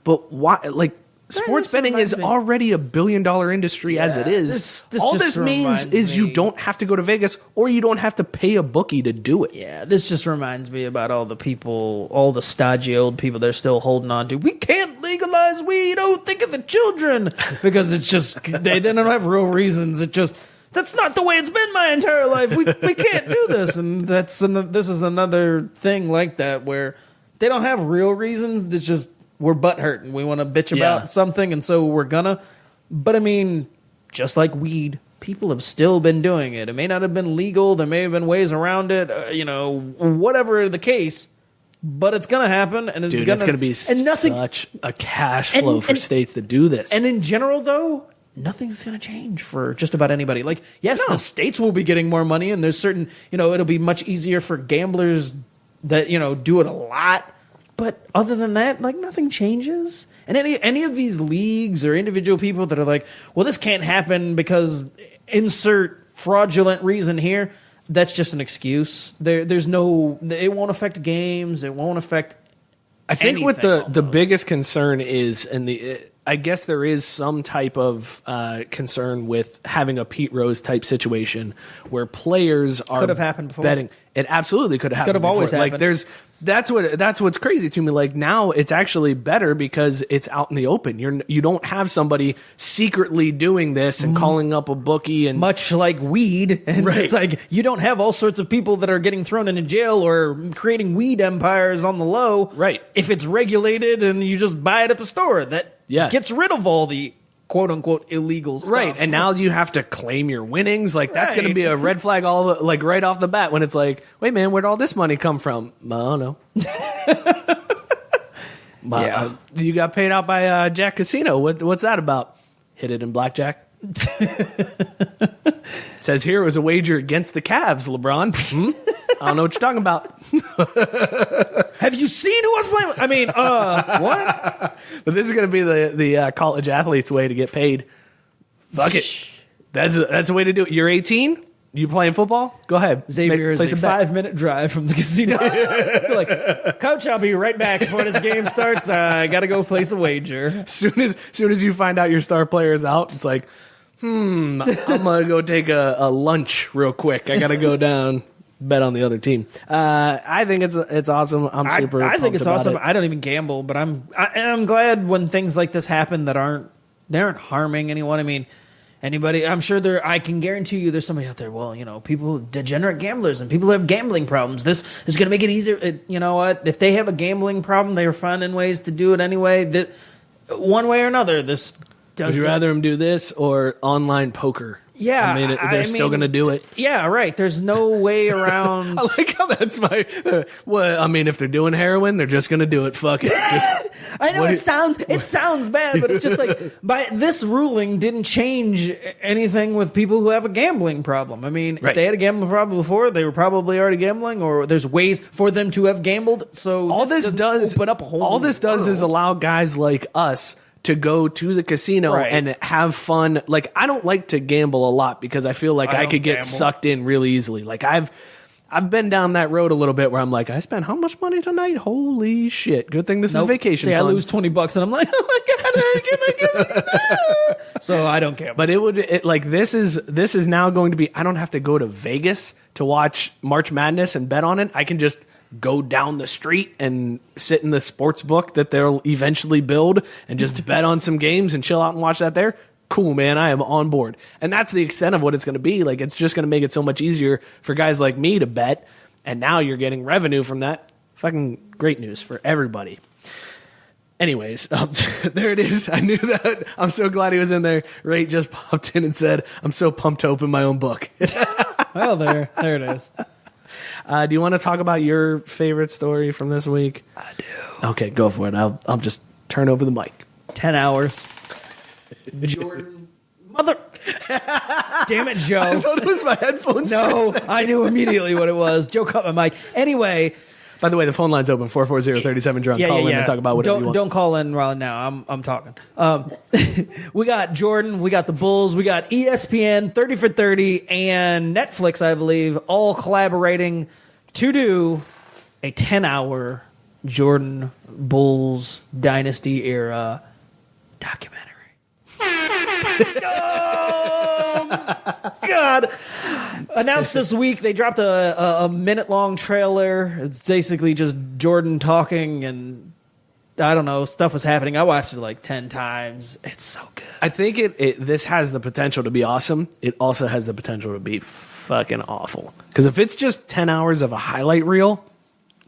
But why? Like, sports betting is already $1 billion industry as it is. This all just this means is you don't have to go to Vegas, or you don't have to pay a bookie to do it. Yeah, this just reminds me about all the people, all the stodgy old people they're still holding on to. We can't legalize weed. Oh, think of the children. Because it's just, they don't have real reasons. It just, that's not the way it's been my entire life. We can't do this. And this is another thing like that where they don't have real reasons. It's just, we're butthurt and we want to bitch about something, and so we're gonna. But I mean, just like weed, people have still been doing it. It may not have been legal. There may have been ways around it. Whatever the case, but it's gonna happen, and it's gonna be such a cash flow for states to do this. And in general, though, nothing's going to change for just about anybody. Like, yes, the states will be getting more money, and there's certain, it'll be much easier for gamblers that, do it a lot. But other than that, like, nothing changes. And any of these leagues or individual people that are like, well, this can't happen because insert fraudulent reason here, that's just an excuse. There's no, it won't affect games. It won't affect I think anything what the almost. biggest concern is, I guess there is some type of concern with having a Pete Rose type situation where players are Could have happened before. betting. It absolutely could have happened. Could have always before. Like, happened. that's what's crazy to me. Like, now it's actually better because it's out in the open. You don't have somebody secretly doing this and calling up a bookie and much like weed. And Right. it's like you don't have all sorts of people that are getting thrown into jail or creating weed empires on the low. Right. If it's regulated and you just buy it at the store, that Yeah. gets rid of all the quote unquote illegal stuff. Right, and now you have to claim your winnings. Like, that's going to Right. be a red flag right off the bat when it's like, wait, man, where'd all this money come from? I don't know. Yeah. You got paid out by Jack Casino. What's that about? Hit it in blackjack. Says here it was a wager against the Cavs, LeBron. I don't know what you're talking about. Have you seen who I was playing with? I mean, what? But this is going to be the college athlete's way to get paid. Fuck it. That's the way to do it. You're 18? You playing football? Go ahead. Xavier is place a bet. 5-minute drive from the casino. Like, Coach, I'll be right back before this game starts. I got to go place a wager. Soon as you find out your star player is out, it's like, I'm gonna go take a lunch real quick. I gotta go down, bet on the other team. I think it's awesome. I'm super. I think pumped it's about awesome. it. I don't even gamble, but I'm glad when things like this happen that aren't harming anyone. I mean, anybody. I'm sure I can guarantee you, there's somebody out there. Well, people, degenerate gamblers, and people who have gambling problems. This is going to make it easier. You know what? If they have a gambling problem, they're finding ways to do it anyway. That one way or another, this. Would you rather him do this or online poker? Yeah, I mean, they're still going to do it. Yeah, right. There's no way around. I like how that's my. Well, I mean, if they're doing heroin, they're just going to do it. Fuck it. Just, I know it sounds bad, but it's just like this ruling didn't change anything with people who have a gambling problem. I mean, if they had a gambling problem before, they were probably already gambling, or there's ways for them to have gambled. So all this does open up a whole. All this does is allow guys like us to go to the casino and have fun. Like, I don't like to gamble a lot because I feel like I could get sucked in really easily. Like, I've been down that road a little bit where I'm like, I spent how much money tonight? Holy shit. Good thing this is vacation See, fun. I lose $20 and I'm like, oh my God, so I don't care. But this is now going to be, I don't have to go to Vegas to watch March Madness and bet on it. I can just go down the street and sit in the sports book that they'll eventually build and just bet on some games and chill out and watch that there. Cool, man. I am on board. And that's the extent of what it's going to be. Like, it's just going to make it so much easier for guys like me to bet. And now you're getting revenue from that. Fucking great news for everybody. Anyways, there it is. I knew that. I'm so glad he was in there. Ray just popped in and said, I'm so pumped to open my own book. Well, there it is. Do you want to talk about your favorite story from this week? I do. Okay, go for it. I'll just turn over the mic. 10 hours. Jordan. Mother. Damn it, Joe. I thought it was my headphones. No, I knew immediately what it was. Joe cut my mic. Anyway. By the way, the phone line's open, 440-37-DRUNK. Call in and talk about whatever you want. Don't call in right now. I'm talking. We got Jordan, we got the Bulls, we got ESPN, 30 for 30, and Netflix, I believe, all collaborating to do a 10-hour Jordan Bulls Dynasty era documentary. Oh, God. Announced this week, they dropped a minute-long trailer. It's basically just Jordan talking, and I don't know, stuff was happening. I watched it like 10 times. It's so good. I think this has the potential to be awesome. It also has the potential to be fucking awful. Because if it's just 10 hours of a highlight reel,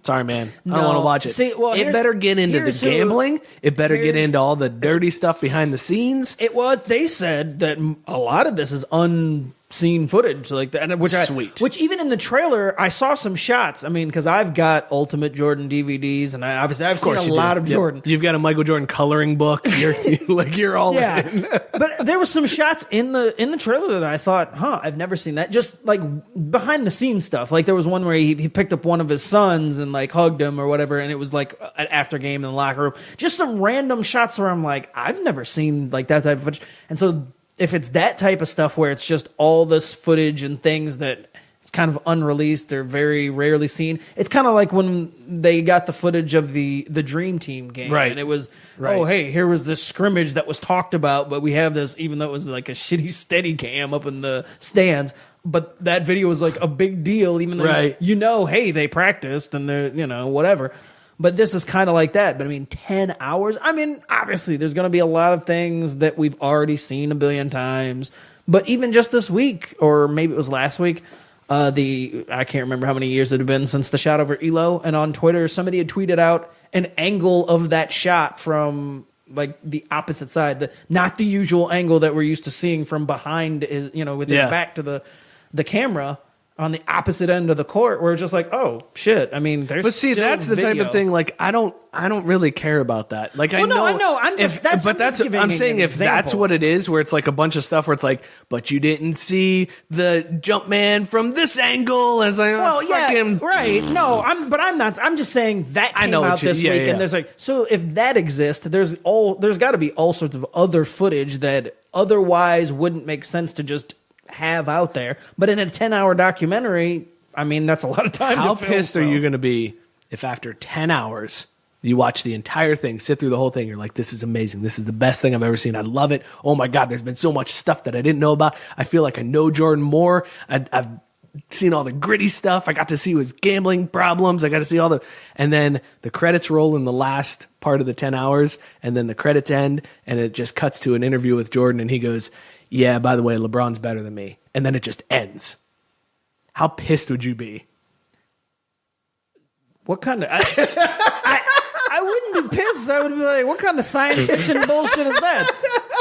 sorry, man. I don't want to watch it. See, well, it better get into the gambling. It better get into all the dirty stuff behind the scenes. They said that a lot of this is unseen footage, like that, which even in the trailer, I saw some shots. I mean, because I've got Ultimate Jordan DVDs, and I've seen a lot of Jordan. You've got a Michael Jordan coloring book. You're all in. But there was some shots in the trailer that I thought, I've never seen that. Just like behind the scenes stuff. Like there was one where he picked up one of his sons and like hugged him or whatever, and it was like an after game in the locker room. Just some random shots where I'm like, I've never seen like that type of footage. And so if it's that type of stuff where it's just all this footage and things that it's kind of unreleased or very rarely seen, it's kind of like when they got the footage of the Dream Team game. Right. And it was, oh, hey, here was this scrimmage that was talked about, but we have this, even though it was like a shitty steady cam up in the stands. But that video was like a big deal, even though, hey, they practiced and they're, whatever. But this is kind of like that. But I mean, 10 hours? I mean, obviously, there's going to be a lot of things that we've already seen a billion times. But even just this week, or maybe it was last week, I can't remember how many years it had been since the shot over Elo. And on Twitter, somebody had tweeted out an angle of that shot from like the opposite side, not the usual angle that we're used to seeing from behind, with his back to the camera. On the opposite end of the court, where it's just like, oh shit. I mean, there's. But see, that's the type of thing. Like, I don't really care about that. Like, I know. I'm saying if that's what it is, where it's like a bunch of stuff where it's like, but you didn't see the jump man from this angle. As like, right. No, I'm not. I'm just saying that came out this week, and there's like, so if that exists, there's got to be all sorts of other footage that otherwise wouldn't make sense to just have out there. But in a 10-hour documentary, I mean, that's a lot of time. How pissed are you going to be if after 10 hours you watch the entire thing, sit through the whole thing, you're like, this is amazing, this is the best thing I've ever seen, I love it, oh my god, there's been so much stuff that I didn't know about, I feel like I know Jordan more, I've seen all the gritty stuff, I got to see his gambling problems, I got to see all and then the credits roll in the last part of the 10 hours, and then the credits end, and it just cuts to an interview with Jordan, and he goes, yeah, by the way, LeBron's better than me. And then it just ends. How pissed would you be? What kind of... I wouldn't be pissed. I would be like, what kind of science fiction bullshit is that?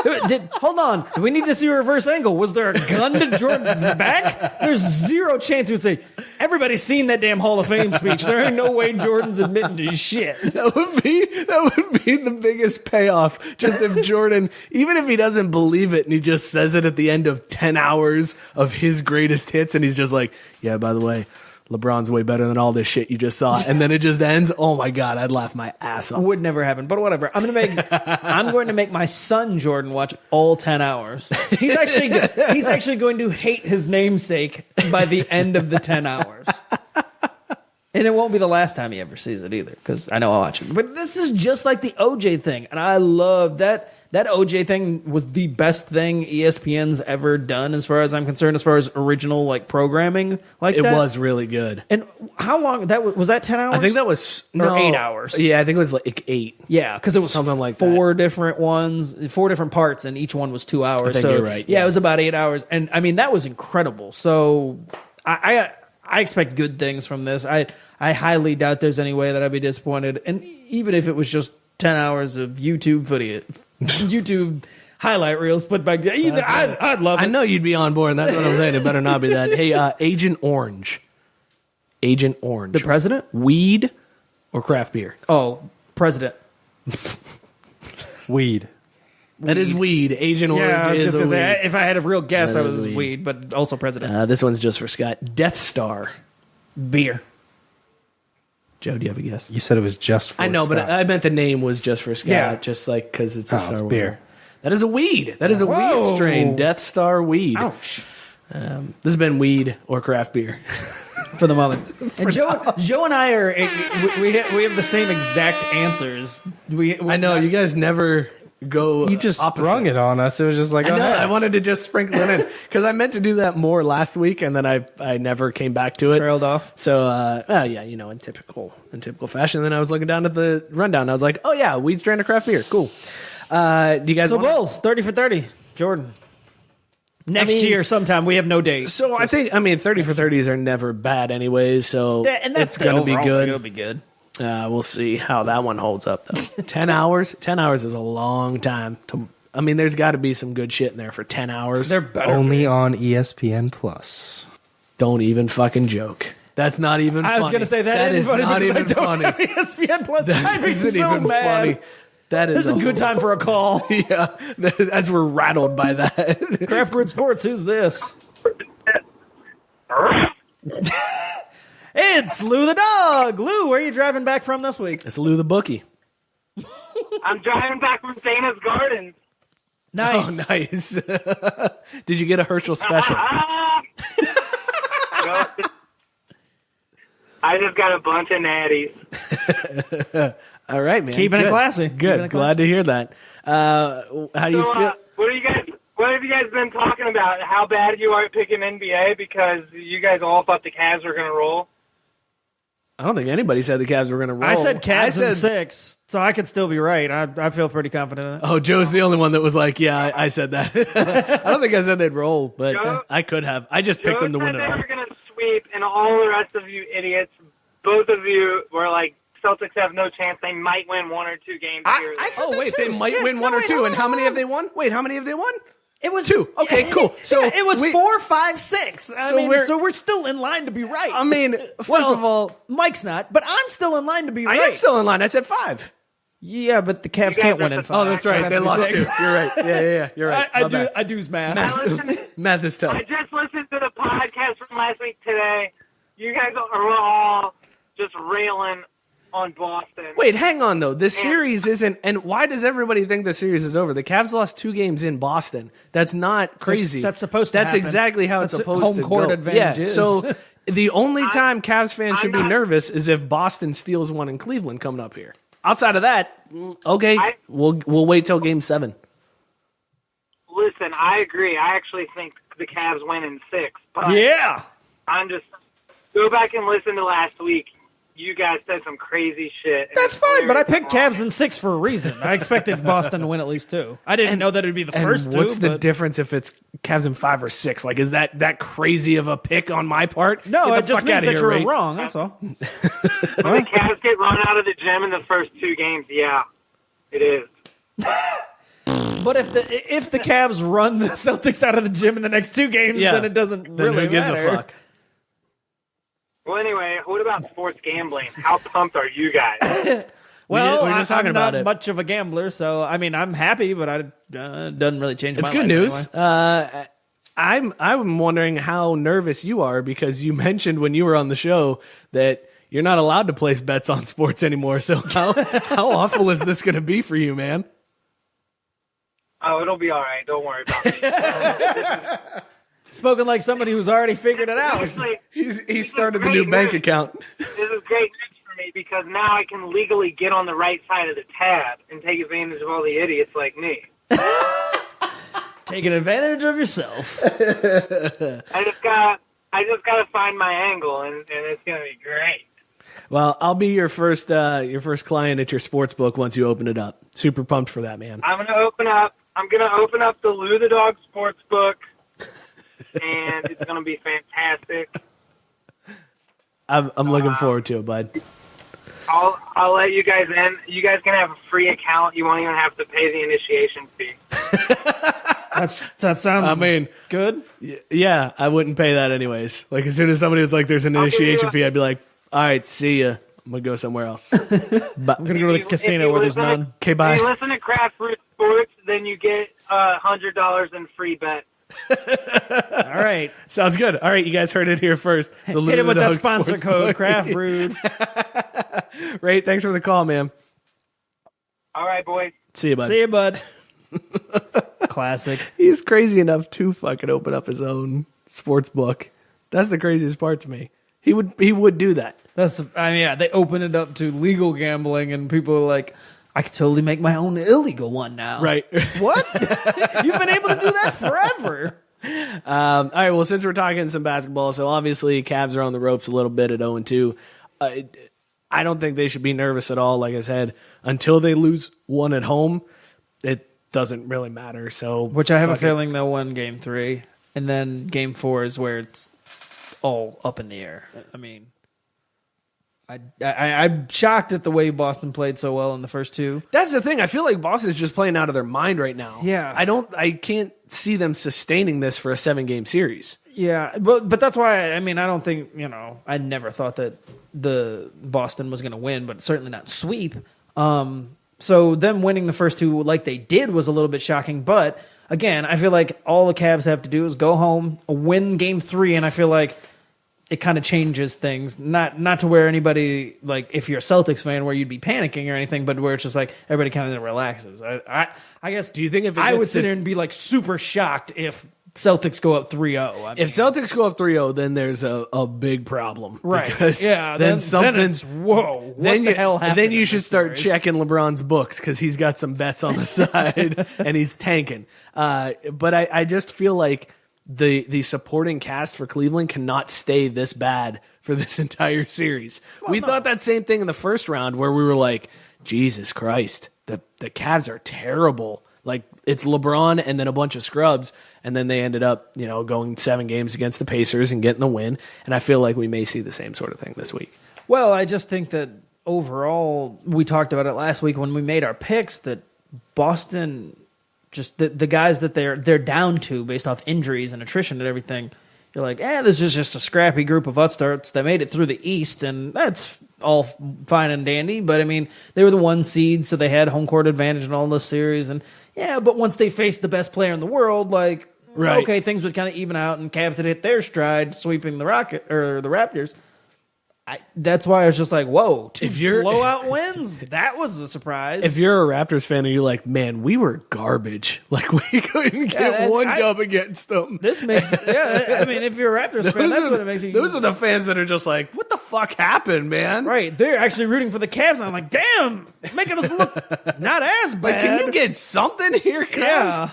Hold on. We need to see a reverse angle. Was there a gun to Jordan's back? There's zero chance he would say, everybody's seen that damn Hall of Fame speech. There ain't no way Jordan's admitting to shit. That would be the biggest payoff. Just if Jordan, even if he doesn't believe it and he just says it at the end of 10 hours of his greatest hits and he's just like, yeah, by the way, LeBron's way better than all this shit you just saw. And then it just ends. Oh my God, I'd laugh my ass off. Would never happen, but whatever. I'm going to make my son Jordan watch all 10 hours. He's actually going to hate his namesake by the end of the 10 hours. And it won't be the last time he ever sees it either, because I know I'll watch it. But this is just like the OJ thing, and I love that. That OJ thing was the best thing ESPN's ever done, as far as I'm concerned, as far as original like programming like It that. was really good. And how long was that? 10 hours? I think that was Or 8 hours. Yeah, I think it was like 8. Yeah, because it was Something like four different ones, 4 different parts, and each one was 2 hours. I think so you're right, yeah, yeah. it was about 8 hours, and I mean that was incredible. So I expect good things from this. I highly doubt there's any way that I'd be disappointed, and even if it was just 10 hours of YouTube footage, YouTube highlight reels put back, I'd love it. I know you'd be on board, and that's what I'm saying. It better not be that. Hey, Agent Orange. Agent Orange. The president? Weed or craft beer? Oh, president. Weed. That is weed. Agent Orange Yeah, I was is just a gonna weed. say, if I had a real guess, That I is was weed. weed, but also president. This one's just for Scott. Death Star. Beer. Joe, do you have a guess? You said it was just for I know, but Scott. I meant the name was just for Scott, Yeah. just like because it's a Oh, Star Wars. beer. one. That is a weed. That is a Whoa. weed strain. Death Star weed. Ouch. This has been weed or craft beer. For the mother. And Joe and I are we have the same exact answers. I know you guys never go. You just opposite. sprung it on us. It was just like, I oh, know. hey. I wanted to just sprinkle it in because I meant to do that more last week, and then I never came back to it. Trailed off. So yeah, in typical fashion. Then I was looking down at the rundown. And I was like, oh yeah, weed strain of craft beer. Cool. Do you guys? So wanna- Bulls, 30 for 30. Jordan. Next year sometime. We have no date. So I think 30 for 30s are never bad anyways. So And that's it's going to be good. It'll be good. We'll see how that one holds up though. 10 hours. 10 hours is a long time. There's got to be some good shit in there for 10 hours. They're better. Only on ESPN Plus. Don't even fucking joke. That's not even funny. I was going to say that. That is funny not because even I don't funny. have ESPN Plus. That I'd be isn't so even mad. funny. That is This is a good time for a call. Yeah, as we're rattled by that. Craft Brewed Sports, who's this? It's Lou the dog. Lou, where are you driving back from this week? It's Lou the bookie. I'm driving back from Dana's Gardens. Nice. Oh, nice. Did you get a Herschel special? No, I just got a bunch of natties. All right, man. Keeping it Good. classy. Good. Keeping it Glad to hear that. How do you So, feel? what have you guys been talking about? How bad you are at picking NBA because you guys all thought the Cavs were going to roll? I don't think anybody said the Cavs were going to roll. I said Cavs in said- 6, so I could still be right. I feel pretty confident in it. Oh, Joe's the only one that was like, yeah, I said that. I don't think I said they'd roll, but Joe- I could have. I just picked Joe them to said win it they all. were going to sweep, and all the rest of you idiots, both of you were like, Celtics have no chance. They might win 1 or 2 games here. I said Oh, that wait, too. they might Yeah, win no, 1 or wait, 2. hold And on, how many hold have they won? Wait, how many have they won? It was 2. Okay, cool. So it was we- 4, 5, 6. So We're still in line to be right. I mean, first of all, Mike's not, but I'm still in line to be I right. am still in line. I said 5. Yeah, but the Cavs guys can't are win in the- 5. Oh, that's right. They lost 2. You're right. Yeah. You're right. My bad. I do's math. Math is tough. I just listened to the podcast from last week today. You guys are all just railing on Boston. Wait, hang on though. The series isn't. And why does everybody think the series is over? The Cavs lost 2 games in Boston. That's not crazy. That's supposed to That's happen. exactly how it's That's supposed home to court go. advantage Yeah. is. So the only time Cavs fans should be I'm not- nervous is if Boston steals one in Cleveland coming up here. Outside of that, okay, we'll wait till Game 7. Listen, I agree. I actually think the Cavs win in 6. But Yeah. I'm just go back and listen to last week. You guys said some crazy shit. and That's it's fine, but I hilarious. picked Cavs in 6 for a reason. I expected Boston to win at least 2. I didn't know that it'd be the And first 2. what's the but- difference if it's Cavs in 5 or 6? Like, is that crazy of a pick on my part? No, Get the it just fuck means outta that here, you're Ray. wrong. That's all. When the Cavs get run out of the gym in the first 2 games, yeah, it is. But if the Cavs run the Celtics out of the gym in the next 2 games, then it doesn't Then really who gives matter. a fuck? Well, anyway, what about sports gambling? How pumped are you guys? Well, we were just talking I'm about not it. much of a gambler, so I mean, I'm happy, but it doesn't really change. It's my good life news. anyway. I'm wondering how nervous you are because you mentioned when you were on the show that you're not allowed to place bets on sports anymore. So how awful is this going to be for you, man? Oh, it'll be all right. Don't worry about it. Spoken like somebody who's already figured it out. Honestly, He started the new bank account. this is great news for me because now I can legally get on the right side of the tab and take advantage of all the idiots like me. Taking advantage of yourself. I just gotta find my angle, and it's gonna be great. Well, I'll be your first client at your sports book once you open it up. Super pumped for that, man. I'm gonna open up the Lou the Dog sports book, and it's gonna be fantastic. I'm looking forward to it, bud. I'll let you guys in. You guys can have a free account. You won't even have to pay the initiation fee. That sounds good. Yeah, I wouldn't pay that anyways. Like as soon as somebody was like, "There's an initiation fee," I'd be like, "All right, see ya. I'm gonna go somewhere else." I'm going to go to the casino where there's none. Okay, If bye. you listen to Craft Root Sports, then you get $100 in free bets. All right. Sounds good. All right, you guys heard it here first. The Hit him with that Dog sponsor Sports code, Book. Craft Brewed. Ray, thanks for the call, man. All right, boys. See you, bud. See you, bud. Classic. He's crazy enough to fucking open up his own sports book. That's the craziest part to me. He would do that. They open it up to legal gambling, and people are like, I could totally make my own illegal one now. Right. What? You've been able to do that forever. All right, well, since we're talking some basketball, so obviously Cavs are on the ropes a little bit at 0-2. I don't think they should be nervous at all. Like I said, until they lose one at home, it doesn't really matter. So, Which I have a feeling they'll win Game 3, and then Game 4 is where it's all up in the air. I mean, I'm shocked at the way Boston played so well in the first 2. That's the thing. I feel like Boston's just playing out of their mind right now. Yeah. I can't see them sustaining this for a 7-game series. Yeah, but that's why, I don't think, I never thought that the Boston was going to win, but certainly not sweep. So them winning the first 2 like they did was a little bit shocking, but again, I feel like all the Cavs have to do is go home, win Game 3, and I feel like it kind of changes things. Not to where anybody, like if you're a Celtics fan, where you'd be panicking or anything, but where it's just like everybody kind of relaxes. I guess. Do you think if it I would gets sit to- there and be like super shocked if Celtics go up 3-0? If Celtics go up 3-0, then there's a big problem. Right. Because Yeah, then it's, whoa. Then What the hell happened? Then you in should this start series? checking LeBron's books because he's got some bets on the side and he's tanking. But I just feel like the supporting cast for Cleveland cannot stay this bad for this entire series. We thought that same thing in the first round where we were like, Jesus Christ, the Cavs are terrible. Like it's LeBron and then a bunch of scrubs, and then they ended up, going 7 games against the Pacers and getting the win. And I feel like we may see the same sort of thing this week. Well, I just think that overall, we talked about it last week when we made our picks, that Boston, just the guys that they're down to based off injuries and attrition and everything, you're like, this is just a scrappy group of upstarts that made it through the East, and that's all fine and dandy. But they were the 1 seed, so they had home court advantage in all those series. And but once they faced the best player in the world, like, Right. okay, things would kind of even out, and Cavs had hit their stride, sweeping the Raptors. That's why I was just like, whoa, 2 blowout wins? That was a surprise. If you're a Raptors fan and you're like, man, we were garbage. Like, we couldn't get one dub against them. This makes, if you're a Raptors fan, that's what it makes you. Those are the fans that are just like, what the fuck happened, man? Right. They're actually rooting for the Cavs, and I'm like, damn, making us look not as bad. Like, can you get something here, Cavs?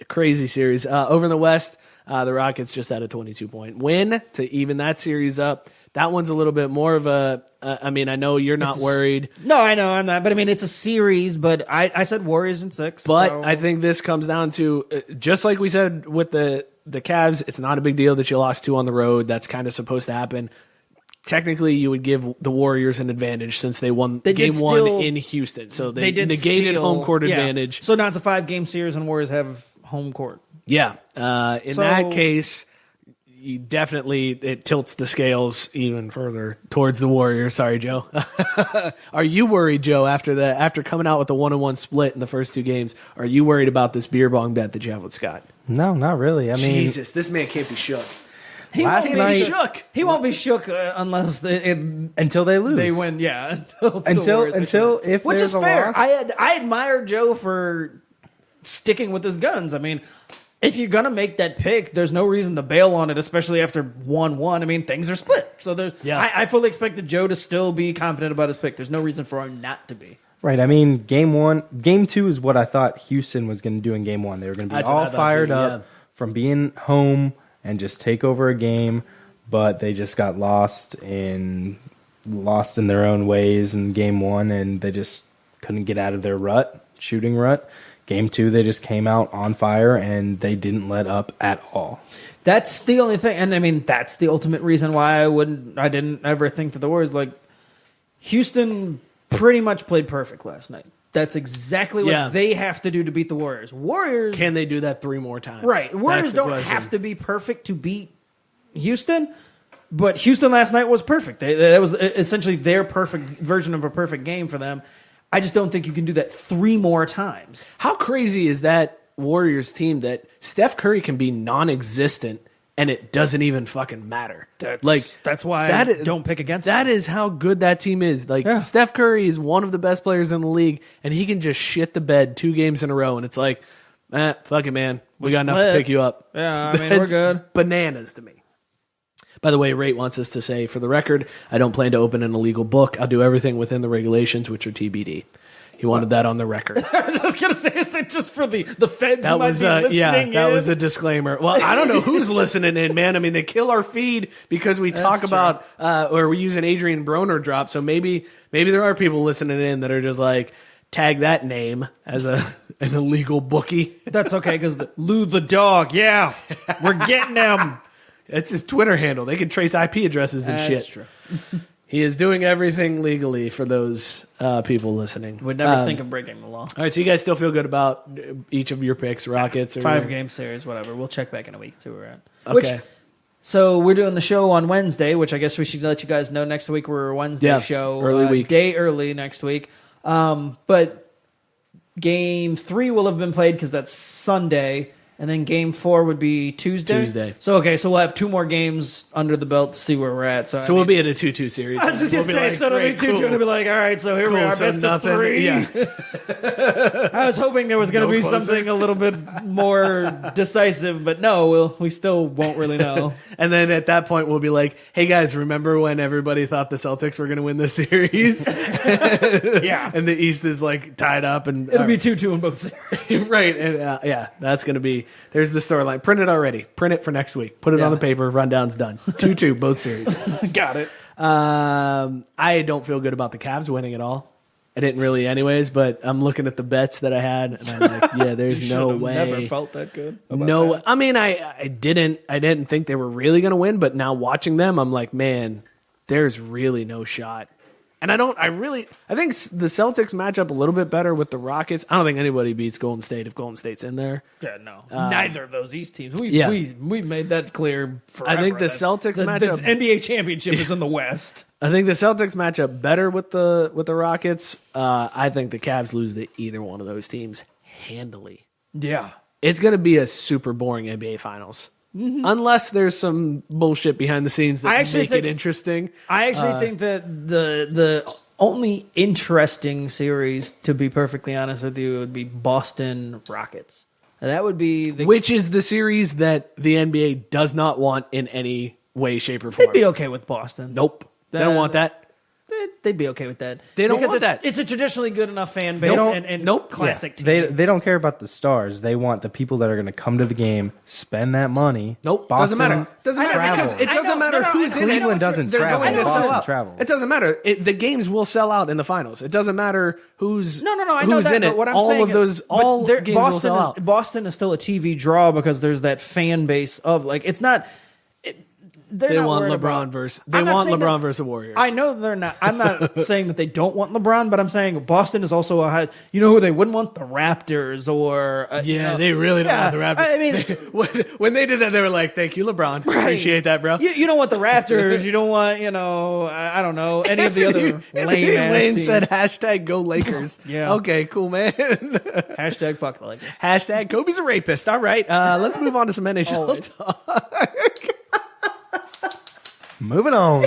Crazy series. Over in the West, the Rockets just had a 22-point win to even that series up. That one's a little bit more of a. I know you're not worried. No, I know I'm not. But it's a series. But I said Warriors in 6. But so. I think this comes down to just like we said with the Cavs. It's not a big deal that you lost 2 on the road. That's kind of supposed to happen. technically you would give the Warriors an advantage since they won They game did one still- in Houston. So they did negated steal- home court yeah. advantage. So now it's a 5-game series, and Warriors have home court. Yeah. In So- that case, it tilts the scales even further towards the Warriors. Sorry, Joe. Are you worried, Joe, after coming out with a 1-1 split in the first 2 games? Are you worried about this beer bong bet that you have with Scott? No, not really. I mean, Jesus, this man can't be shook. last He night shook. He won't be shook unless until they lose. they win. Yeah, Until if which there's is a fair. loss. I admire Joe for sticking with his guns. I mean, if you're gonna make that pick, there's no reason to bail on it, especially after 1-1. I mean, things are split, so there's. Yeah. I fully expected Joe to still be confident about his pick. There's no reason for him not to be. Right. I mean, game 2 is what I thought Houston was going to do in game 1. They were going to be That's what I all thought fired too, up yeah. from being home and just take over a game, but they just got lost in their own ways in game 1, and they just couldn't get out of their shooting rut. Game 2, they just came out on fire, and they didn't let up at all. That's the only thing, and I mean that's the ultimate reason why I didn't ever think that the Warriors Houston pretty much played perfect last night. That's exactly what they have to do to beat the Warriors. Can they do that 3 more times? Right. Warriors That's the don't question. have to be perfect to beat Houston, but Houston last night was perfect. That was essentially their perfect version of a perfect game for them. I just don't think you can do that 3 more times. How crazy is that Warriors team that Steph Curry can be non-existent and it doesn't even fucking matter? That's why I don't pick against that. them. Is how good that team is. Steph Curry is one of the best players in the league, and he can just shit the bed 2 games in a row, and it's like, fuck it, man. We got enough to split. pick you up. Yeah, I mean, we're That's good. Bananas to me. By the way, Rate wants us to say, for the record, I don't plan to open an illegal book. I'll do everything within the regulations, which are TBD. He wanted that on the record. I was just going to say, is it just for the feds who That might was be listening that in? was a disclaimer. Well, I don't know who's listening in, man. I mean, they kill our feed because we talk about or we use an Adrian Broner drop. So maybe there are people listening in that are just like, tag that name as an illegal bookie. That's okay, because Lou the dog, yeah, we're getting him. That's his Twitter handle. They can trace IP addresses and shit. That's true. He is doing everything legally for those people listening. Would never think of breaking the law. All right, so you guys still feel good about each of your picks, Rockets? Or 5-game series, whatever. We'll check back in a week, see where we're at. Okay. So we're doing the show on Wednesday, which I guess we should let you guys know next week. We're a Wednesday show. early week. Day early next week. But game 3 will have been played because that's Sunday. And then game 4 would be Tuesday. So we'll have 2 more games under the belt to see where we're at. So we'll be in a 2-2 series. I was just going to say, so it'll be 2-2, and it'll be like, all right, so here we are, so best of 3. Yeah. I was hoping there was going to No be closer. something a little bit more decisive, but no, we still won't really know. And then at that point, we'll be like, hey, guys, remember when everybody thought the Celtics were going to win this series? Yeah. And the East is like tied up. And It'll be 2-2 in both series. right. And that's going to be, there's the storyline. Print it already. Print it for next week. Put it on the paper. Rundown's done. 2-2, both series. Got it. I don't feel good about the Cavs winning at all. I didn't really anyways, but I'm looking at the bets that I had, and I'm like, yeah, there's no way. Never felt that good. No, I mean, I didn't think they were really going to win, but now watching them, I'm like, man, there's really no shot. And I think the Celtics match up a little bit better with the Rockets. I don't think anybody beats Golden State if Golden State's in there. Yeah, no. Neither of those East teams. We've made that clear forever. I think the Celtics match the up. NBA championship is in the West. I think the Celtics match up better with the Rockets. I think the Cavs lose to either one of those teams handily. Yeah. It's going to be a super boring NBA Finals. Mm-hmm. Unless there's some bullshit behind the scenes that make it interesting. I actually think that the only interesting series, to be perfectly honest with you, would be Boston Rockets. That would be which is the series that the NBA does not want in any way, shape, or form. They'd be okay with Boston. Nope. They don't want that. They'd be okay with that. They don't because want that. It's a traditionally good enough fan base and classic team. They don't care about the stars. They want the people that are going to come to the game, spend that money. Nope, Boston, doesn't matter. Doesn't matter because it doesn't matter who's in it. Cleveland doesn't They're travel. going to Boston sell out. travels. It doesn't matter. The games will sell out in the finals. It doesn't matter who's No, I know who's that, in it. but what I'm all saying of those, all but games will sell out. Boston is still a TV draw because there's that fan base of it's not. they're They not want worried LeBron about- versus. I'm They not want saying LeBron that- versus the Warriors. I know they're not. I'm not saying that they don't want LeBron, but I'm saying Boston is also a high. You know who they wouldn't want? The Raptors or Yeah, they really don't want the Raptors. I mean, when they did that, they were like, "Thank you, LeBron. Appreciate that, bro." you don't want the Raptors. You don't want I don't know any of the other lame ass Wayne teams. said hashtag Go Lakers. Yeah. Okay, cool, man. Hashtag fuck the Lakers. Hashtag Kobe's a rapist. All right, let's move on to some NHL talk. Moving on.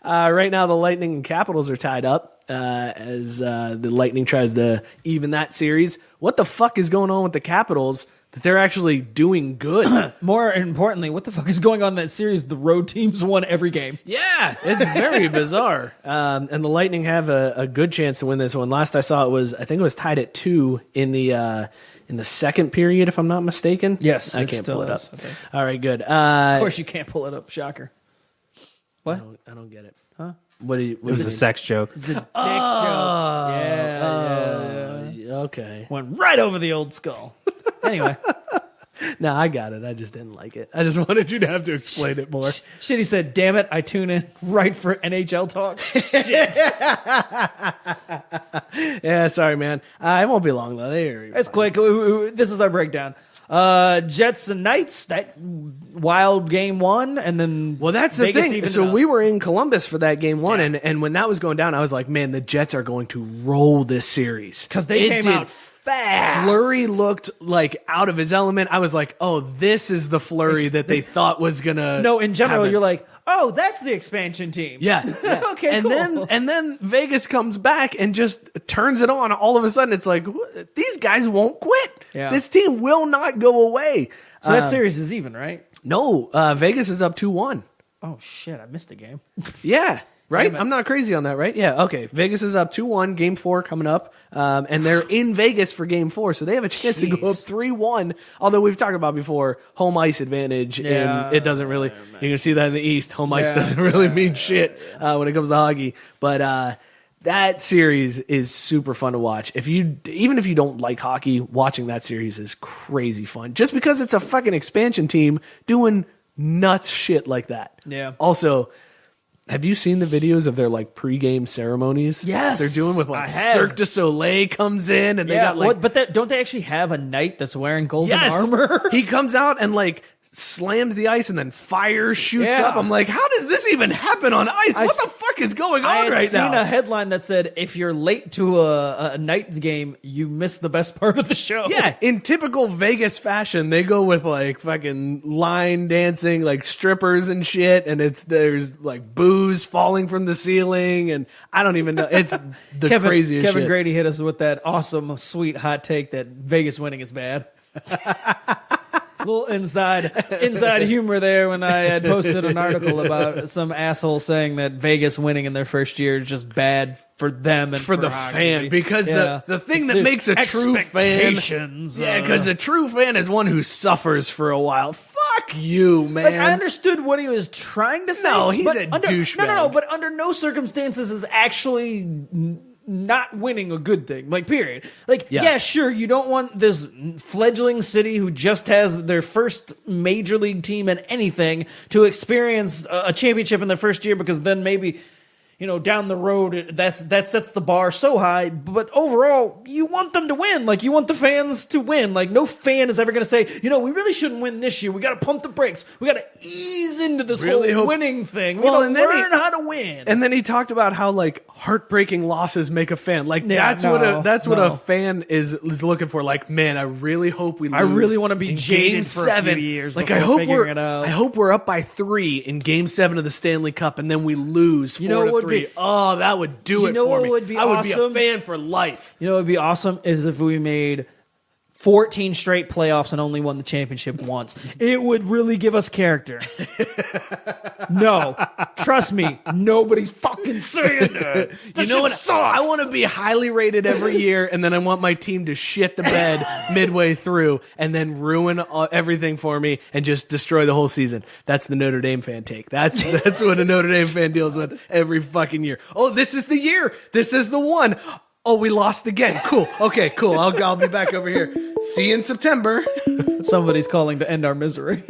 Right now, the Lightning and Capitals are tied up as the Lightning tries to even that series. What the fuck is going on with the Capitals that they're actually doing good? More importantly, what the fuck is going on in that series? The road teams won every game. Yeah, it's very bizarre. And the Lightning have a good chance to win this one. Last I saw, I think it was tied at 2 in the second period, if I'm not mistaken. Yes, I it can't still pull it up. is, I think. All right, good. Of course, you can't pull it up. Shocker. What? I don't get it. Huh? What do you? This is a sex joke. It's a dick joke. Yeah. Okay. Went right over the old skull. Anyway. No, I got it. I just didn't like it. I just wanted you to have to explain it more. Shit, he said, damn it, I tune in right for NHL talk. Shit. Yeah, sorry, man. It won't be long, though. That's quick. This is our breakdown. Jets and Knights, that wild game 1, and then Well, that's the Vegas thing. evened So it up. we were in Columbus for that game 1, and when that was going down, I was like, man, the Jets are going to roll this series. because they came out fast. Fleury looked like out of his element. I was like, oh, this is the Fleury that they thought was going to No, in general, happen. you're like, oh, that's the expansion team. Yeah. Okay, and cool. then Vegas comes back and just turns it on. All of a sudden, it's like these guys won't quit. Yeah. This team will not go away. So that series is even, right? No, Vegas is up 2-1. Oh, shit, I missed a game. Yeah. Right? Damn it. I'm not crazy on that, right? Yeah, okay. Vegas is up 2-1, game 4 coming up. And they're in Vegas for game 4, so they have a chance to go up 3-1. Although we've talked about before, home ice advantage, and it doesn't really, you can see that in the East, home ice doesn't really mean shit when it comes to hockey. But that series is super fun to watch. Even if you don't like hockey, watching that series is crazy fun. Just because it's a fucking expansion team doing nuts shit like that. Yeah. Also, have you seen the videos of their like pregame ceremonies? Yes, they're doing with like I have. Cirque du Soleil comes in and they got like but don't they actually have a knight that's wearing golden yes, armor? he comes out and like slams the ice and then fire shoots Yeah. up. I'm like, how does this even happen on ice? What the fuck is going I on had right seen now? a headline that said, if you're late to a Knights game, you missed the best part of the show. Yeah, in typical Vegas fashion, they go with like fucking line dancing, like strippers and shit, and there's like booze falling from the ceiling, and I don't even know. It's the craziest Kevin shit. Grady hit us with that awesome, sweet hot take that Vegas winning is bad. Little inside humor there when I had posted an article about some asshole saying that Vegas winning in their first year is just bad for them and for the hockey. fan, because Yeah. the thing that makes a true fan, Expectations, yeah, because a true fan is one who suffers for a while. Fuck you, man. Like, I understood what he was trying to say. No, he's but a No, douchebag. but under no circumstances is actually not winning a good thing. Like, period. Like, yeah, sure, you don't want this fledgling city who just has their first major league team in anything to experience a championship in their first year, because then maybe, down the road, that sets the bar so high. But overall, you want them to win. Like, you want the fans to win. Like, no fan is ever going to say, we really shouldn't win this year. We got to pump the brakes. We got to ease into this Really whole hope- winning thing. We Well, got to and then learn how to win. And then he talked about how like heartbreaking losses make a fan. Like Yeah, that's what no. a fan is looking for. Like, man, I really hope we lose. I really wanna be in jaded game for a 7. few years Like, before I hope figuring it out. I hope we're up by 3 in game 7 of the Stanley Cup, and then we lose 4 You know what to would 3. be- Oh, that would do it know for what me. would be I would be a awesome? fan for life. What would be awesome is if we made 14 straight playoffs and only won the championship once. It would really give us character. No, trust me, nobody's fucking saying that. You know what? I want to be highly rated every year, and then I want my team to shit the bed midway through, and then ruin everything for me and just destroy the whole season. That's the Notre Dame fan take. That's what a Notre Dame fan deals with every fucking year. Oh, this is the year. This is the one. Oh, we lost again. Cool. Okay, cool. I'll be back over here. See you in September. Somebody's calling to end our misery.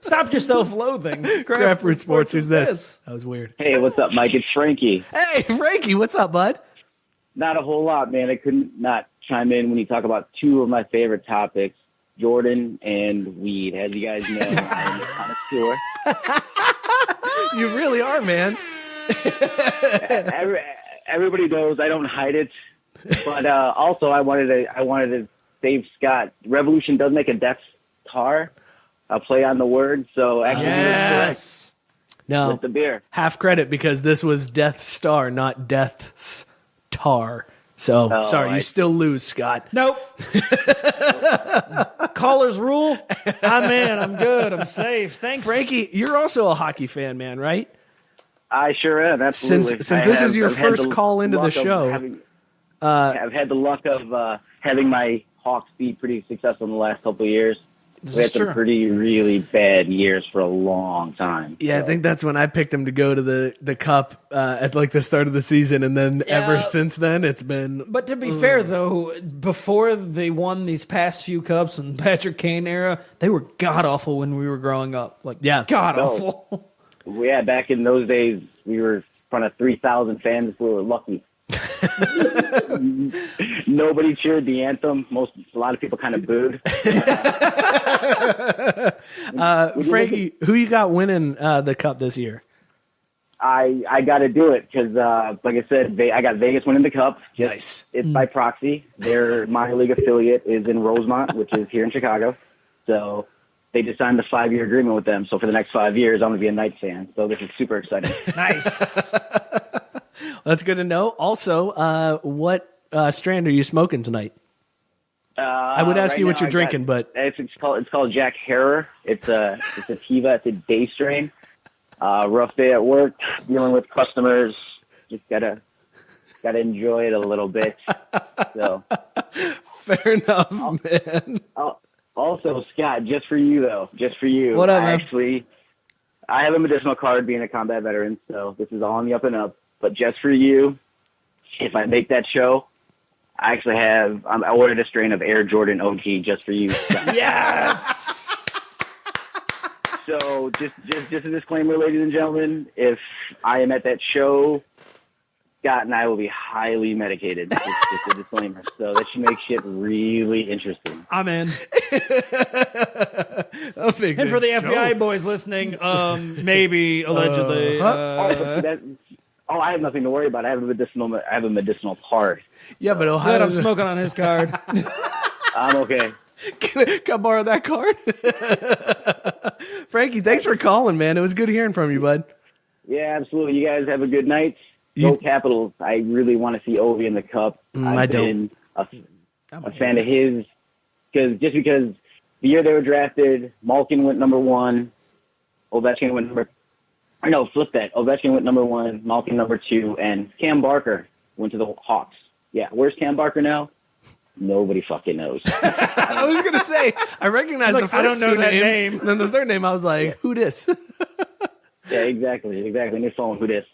Stop your self-loathing. Craft Brewed Sports. Who's this? That was weird. Hey, what's up, Mike? It's Frankie. Hey, Frankie, what's up, bud? Not a whole lot, man. I couldn't not chime in when you talk about two of my favorite topics, Jordan and weed. As you guys know, I'm a connoisseur. You really are, man. Everybody knows I don't hide it, but also I wanted to save Scott. Revolution does make a Death Star, a play on the word. So actually, Yes. No, with the beer. half credit because this was Death Star, not Death's Tar. So sorry, you still lose, Scott. Nope. Callers rule. I'm in. I'm good. I'm safe. Thanks, Frankie, you're also a hockey fan, man, right? I sure am. Absolutely. Since this is your first call into the show, I've had the luck of having my Hawks be pretty successful in the last couple of years. We had some really bad years for a long time. Yeah, so. I think that's when I picked him to go to the Cup at like the start of the season, and then ever since then it's been. But to be fair, though, before they won these past few Cups in Patrick Kane era, they were god-awful when we were growing up. Like, god-awful. Yeah, back in those days, we were in front of 3,000 fans. We were lucky. Nobody cheered the anthem. A lot of people kind of booed. Frankie, who you got winning the Cup this year? I got to do it because, like I said, I got Vegas winning the Cup. Nice. It's by proxy. Their minor league affiliate is in Rosemont, which is here in Chicago. So they just signed a 5-year agreement with them. So for the next 5 years, I'm going to be a Knights fan. So this is super exciting. Nice. That's good to know. Also, what strand are you smoking tonight? I would ask you what you're drinking, but it's called Jack Harrer. It's a sativa. It's a day strain. Rough day at work, dealing with customers. Just gotta enjoy it a little bit. So fair enough, man. Also, Scott, just for you though, What up, man? Actually, I have a medicinal card being a combat veteran, so this is all on the up and up. But just for you, if I make that show, I actually I ordered a strain of Air Jordan OG just for you. Yes. So just a disclaimer, ladies and gentlemen, if I am at that show, Scott and I will be highly medicated. Just a disclaimer. So that should make shit really interesting. I'm in. And for the FBI boys listening, maybe, allegedly. I have nothing to worry about. I have a medicinal card. Yeah, but Ohio. Good, I'm smoking on his card. I'm okay. Can I borrow that card? Frankie, thanks for calling, man. It was good hearing from you, bud. Yeah, absolutely. You guys have a good night. Go Capitals. I really want to see Ovi in the Cup. I've been a fan of his because the year they were drafted, Malkin went number 1, Ovechkin went flip that. Ovechkin went number 1, Malkin number 2, and Cam Barker went to the Hawks. Yeah, where's Cam Barker now? Nobody fucking knows. I was gonna say I recognize the first I don't know two that names, name. and then the third name I was like, who this? Yeah, exactly. And your phone, who this?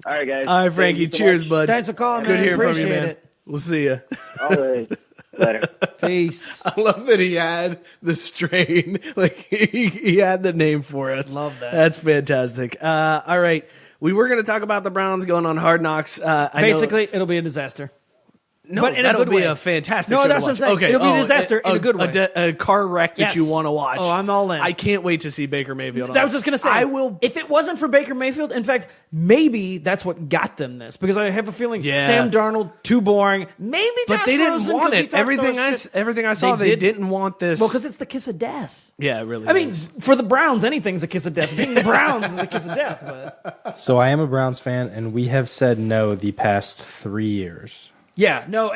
All right, guys. All right, Frankie. Cheers, bud. Thanks for calling, Good man. hearing from you, Appreciate man. it. We'll see you. All right. Later. Peace. I love that he had the strain. Like he had the name for us. Love that. That's fantastic. All right. We were going to talk about the Browns going on Hard Knocks. Basically, it'll be a disaster. No, but in a that'll good be way. a fantastic No, show that's to what I'm watch. saying. Okay. It'll be a disaster in a good way. A car wreck Yes. that you want to watch. Oh, I'm all in. I can't wait to see Baker Mayfield. I was just going to say, I will. If it wasn't for Baker Mayfield, in fact, maybe that's what got them this. Because I have a feeling Sam Darnold, too boring. Maybe Josh But they didn't Rosen, want 'cause he it. talks Everything I saw, they didn't want this. Well, because it's the kiss of death. Yeah, it really I mean, is. for the Browns, anything's a kiss of death. Being the Browns is a kiss of death. But So I am a Browns fan, and we have said no the past 3 years. yeah, no,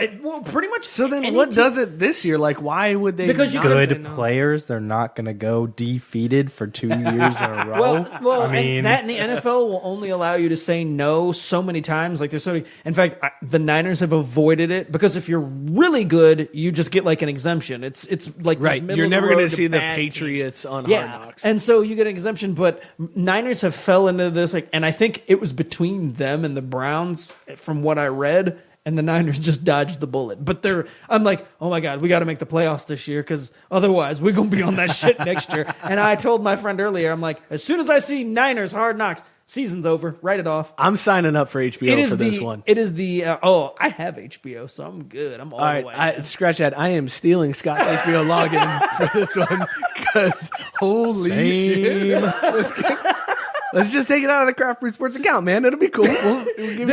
pretty much. So then any what team- does it this year? Like, why would they Because you not could- say Good no? players, they're not going to go defeated for 2 years in a row. Well, I mean, and that in the NFL will only allow you to say no so many times. Like there's so many. In fact, the Niners have avoided it because if you're really good, you just get like an exemption. It's like these Right. middle You're of the never road going to see the bad teams. Patriots on Yeah, Hard Knocks. and so you get an exemption. But Niners have fell into this, and I think it was between them and the Browns, from what I read. and the Niners just dodged the bullet. But I'm like, oh my God, we got to make the playoffs this year because otherwise we're going to be on that shit next year. And I told my friend earlier, I'm like, as soon as I see Niners Hard Knocks, season's over. Write it off. I'm signing up for HBO for this one. It is I have HBO, so I'm good. I'm all the way. Scratch that. I am stealing Scott's HBO login for this one because holy shit. Let's just take it out of the Craft Brew Sports account, man. It'll be cool. We'll give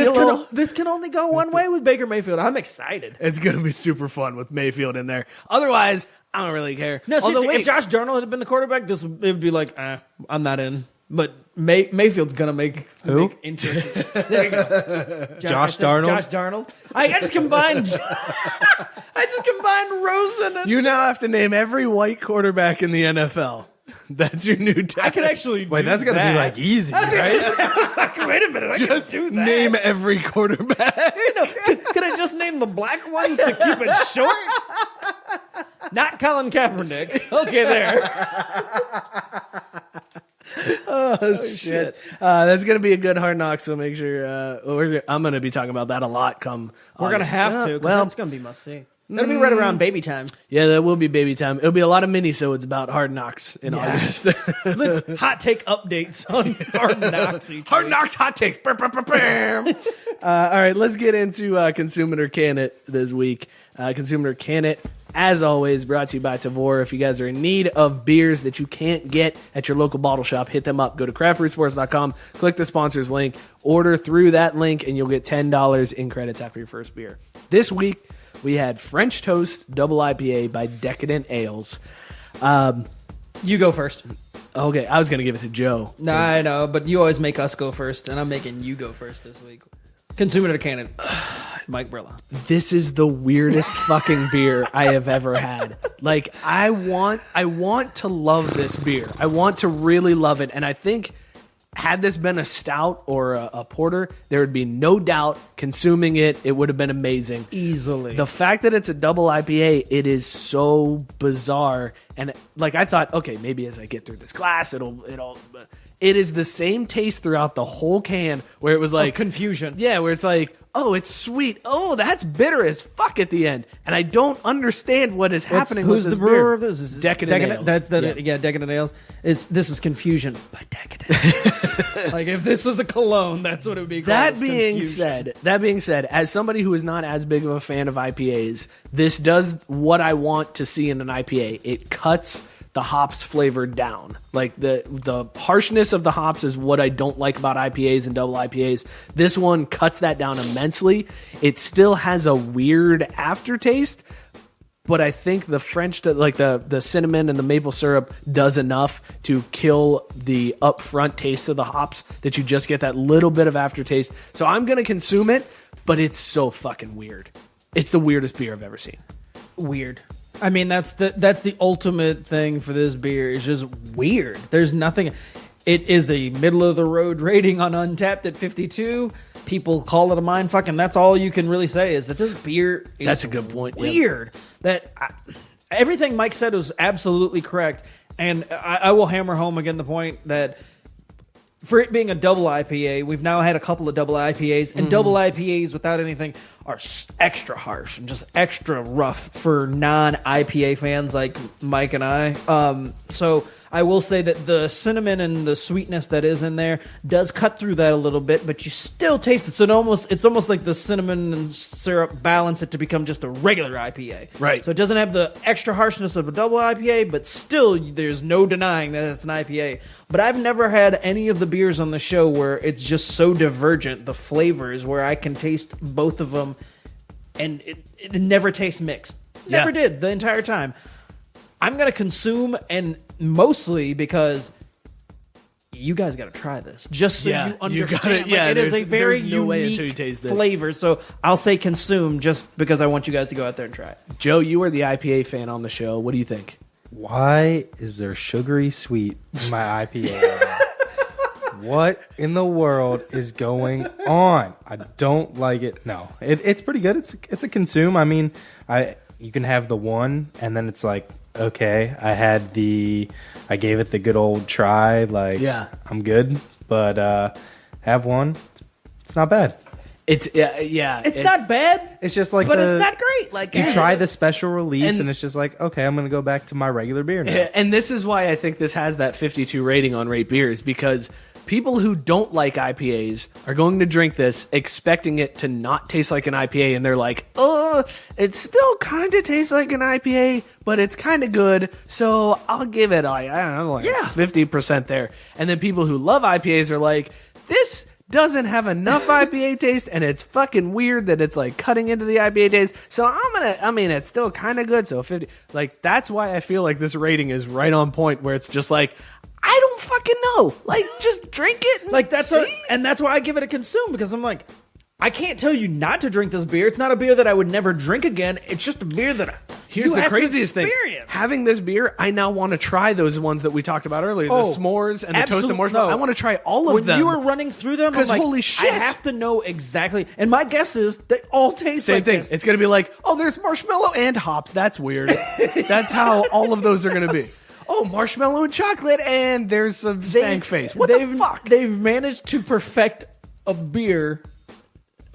this can only go one way with Baker Mayfield. I'm excited. It's going to be super fun with Mayfield in there. Otherwise, I don't really care. No, if Josh Darnold had been the quarterback, it would be like, I'm not in. But Mayfield's gonna make interesting. There you go. Josh Darnold. I just combined. Rosen. And you now have to name every white quarterback in the NFL. That's your new tag. I could actually. Wait, that's gonna be like easy, right? I was like, wait a minute. I just can do that. Name every quarterback. Could I just name the black ones to keep it short? Not Colin Kaepernick. Okay, there. Oh shit! That's gonna be a good Hard Knock. So make sure I'm gonna be talking about that a lot. We're gonna have to. Well, that's gonna be must see. That'll be right around baby time. Yeah, that will be baby time. It'll be a lot of mini-sodes about Hard Knocks in August. Let's hot take updates on Hard Knocks. Hard Knocks hot takes. All right, let's get into Consume It or Can It this week. Consume It or Can It, as always, brought to you by Tavor. If you guys are in need of beers that you can't get at your local bottle shop, hit them up. Go to craftbrewsports.com, click the sponsors link, order through that link, and you'll get $10 in credits after your first beer. This week, we had French Toast Double IPA by Decadent Ales. You go first. Okay, I was going to give it to Joe. No, I know, but you always make us go first, and I'm making you go first this week. Consume It or Can It. Mike Brilla. This is the weirdest fucking beer I have ever had. Like, I want to love this beer. I want to really love it, and I think had this been a stout or a porter, there would be no doubt consuming it. It would have been amazing. Easily. The fact that it's a double IPA, it is so bizarre. And like I thought, okay, maybe as I get through this glass, it is the same taste throughout the whole can where it was like confusion. Yeah, where it's like, oh, it's sweet. Oh, that's bitter as fuck at the end. And I don't understand what is happening Who's with this the brewer beer. of this? Is Decadent Ales. That's Decadent Ales. This is confusion by Decadent Ales. Like if this was a cologne, that's what it would be called. That being said, as somebody who is not as big of a fan of IPAs, this does what I want to see in an IPA. It cuts the hops flavor down. Like the harshness of the hops is what I don't like about IPAs and double IPAs. This one cuts that down immensely. It still has a weird aftertaste, but I think the French, like the cinnamon and the maple syrup, does enough to kill the upfront taste of the hops that you just get that little bit of aftertaste. So I'm gonna consume it, but it's so fucking weird. It's the weirdest beer I've ever seen. Weird. I mean, that's the ultimate thing for this beer. It's just weird. There's nothing. It is a middle of the road rating on Untapped at 52. People call it a mindfuck, and that's all you can really say is that this beer is that's a good point. Weird. That everything Mike said was absolutely correct, and I will hammer home again the point that for it being a double IPA, we've now had a couple of double IPAs, and double IPAs without anything are extra harsh and just extra rough for non-IPA fans like Mike and I. So I will say that the cinnamon and the sweetness that is in there does cut through that a little bit, but you still taste it. So it's almost like the cinnamon and syrup balance it to become just a regular IPA. Right. So it doesn't have the extra harshness of a double IPA, but still there's no denying that it's an IPA. But I've never had any of the beers on the show where it's just so divergent, the flavors, where I can taste both of them and it never tastes mixed. Never did the entire time. I'm going to consume, and mostly because you guys got to try this, just so you understand. It is a very unique flavor, so I'll say consume just because I want you guys to go out there and try it. Joe, you are the IPA fan on the show. What do you think? Why is there sugary sweet in my IPA? What in the world is going on? I don't like it. No, it's pretty good. It's a consume. I mean, you can have the one, and then it's like, okay, I gave it the good old try. Like, I'm good, but have one. It's not bad. It's yeah. It's not bad. It's just like but it's not great. Like you try the special release, and it's just like, okay, I'm going to go back to my regular beer now. And this is why I think this has that 52 rating on Rate Beers, because people who don't like IPAs are going to drink this expecting it to not taste like an IPA, and they're like, oh, it still kind of tastes like an IPA, but it's kind of good, so I'll give it, I don't know, 50% there. And then people who love IPAs are like, this doesn't have enough IPA taste, and it's fucking weird that it's like cutting into the IPA taste. So it's still kind of good. So 50, like that's why I feel like this rating is right on point, where it's just like, I don't fucking know. Like, just drink it. And like that's see? and that's why I give it a consume, because I'm like, I can't tell you not to drink this beer. It's not a beer that I would never drink again. It's just a beer that Here's the craziest thing. Having this beer, I now want to try those ones that we talked about earlier, the s'mores and the toasted marshmallow. No. I want to try all of them. When you were running through them, I'm like, holy shit, I have to know exactly. And my guess is they all taste same like thing. This. It's going to be like, oh, there's marshmallow and hops. That's weird. That's how all of those are going to be. Oh, marshmallow and chocolate, and there's some stank face. What the fuck? They've managed to perfect a beer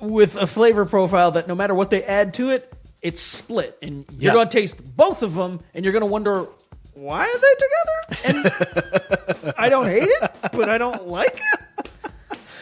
with a flavor profile that no matter what they add to it, it's split. And you're going to taste both of them, and you're going to wonder, why are they together? And I don't hate it, but I don't like it.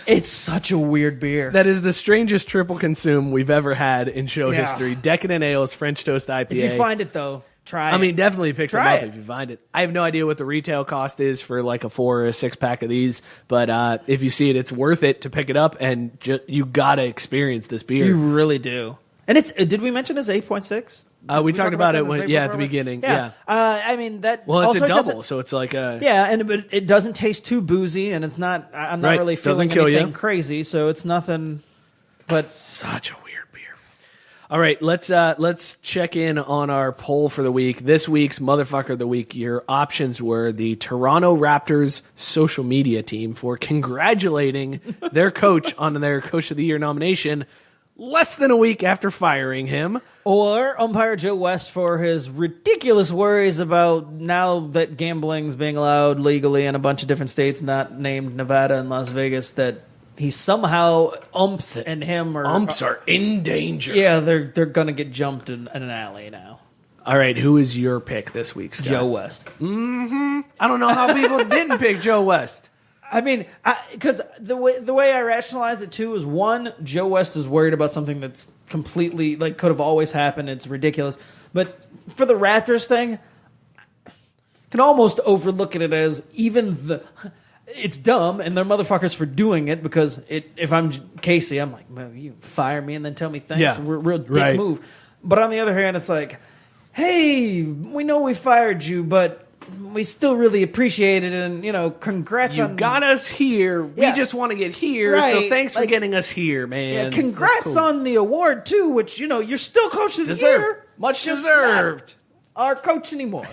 It's such a weird beer. That is the strangest triple consume we've ever had in show history. Decadent Ales, French Toast IPA. If you find it, though, try it. I mean, definitely pick some Try up it. if you find it. I have no idea what the retail cost is for like a 4 or a 6 pack of these, but if you see it, it's worth it to pick it up, and you gotta experience this beer. You really do. And it's did we mention it's 8.6? We talked about it when, at the program? beginning. Yeah. I mean that. Well, it's also a double, doesn't- so it's like a but it doesn't taste too boozy, and it's not. I'm not Right. really Doesn't feeling kill anything you. crazy, so it's nothing. But such a weird beer. All right, let's check in on our poll for the week. This week's motherfucker of the week. Your options were the Toronto Raptors social media team for congratulating their coach on their Coach of the Year nomination less than a week after firing him. Or umpire Joe West for his ridiculous worries about now that gambling's being allowed legally in a bunch of different states, not named Nevada and Las Vegas, that he somehow umps and him are in danger. Yeah, they're gonna get jumped in an alley now. All right, who is your pick this week, Scott? Joe West. I don't know how people didn't pick Joe West. I mean, because the way I rationalize it too is, one, Joe West is worried about something that's completely like could have always happened. It's ridiculous. But for the Raptors thing, I can almost overlook it as it's dumb and they're motherfuckers for doing it, because if I'm Casey, I'm like, well, you fire me and then tell me thanks. Yeah, Real dick move. But on the other hand, it's like, hey, we know we fired you, but we still really appreciate it, and congrats You on got us here. Yeah. We just want to get here, Right. so thanks for Like, getting us here, man. Yeah, congrats on the award too, which you're still coach of the year. Much Just deserved. not our coach anymore.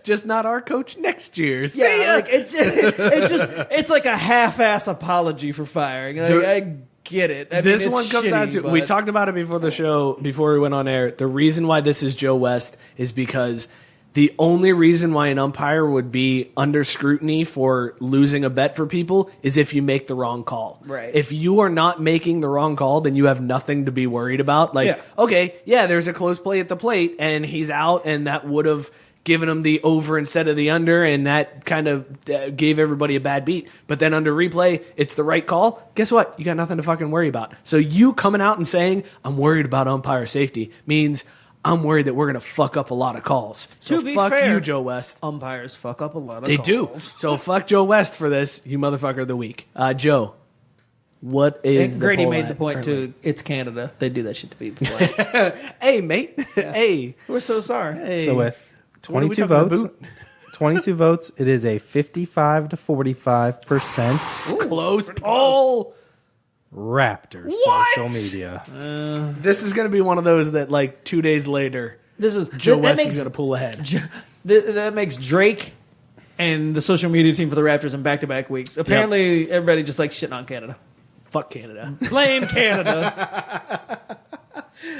Just not our coach next year. See Yeah, ya. like it's like a half-ass apology for firing. Like, I get it. I mean, this it's one comes down shitty, to, but we talked about it before the show, before we went on air. The reason why this is Joe West is because the only reason why an umpire would be under scrutiny for losing a bet for people is if you make the wrong call. Right. If you are not making the wrong call, then you have nothing to be worried about. Like, okay, there's a close play at the plate, and he's out, and that would have given him the over instead of the under, and that kind of gave everybody a bad beat. But then under replay, it's the right call. Guess what? You got nothing to fucking worry about. So you coming out and saying, I'm worried about umpire safety, means I'm worried that we're going to fuck up a lot of calls. So To be fuck fair, you, Joe West. umpires fuck up a lot of They calls. do. So fuck Joe West for this, you motherfucker of the week. Joe, what is Grady the made the point too. It's Canada. They do that shit to people. Hey, mate. Hey. We're so sorry. Hey. So with What are we 22 talking about, votes, boot? 22 votes, it is a 55 to 45% Close poll. Raptors social media. This is going to be one of those that, like, 2 days later, This is Joe that West makes, is going to pull ahead. that makes Drake and the social media team for the Raptors in back-to-back weeks. Apparently, everybody just likes shitting on Canada. Fuck Canada. Blame Canada.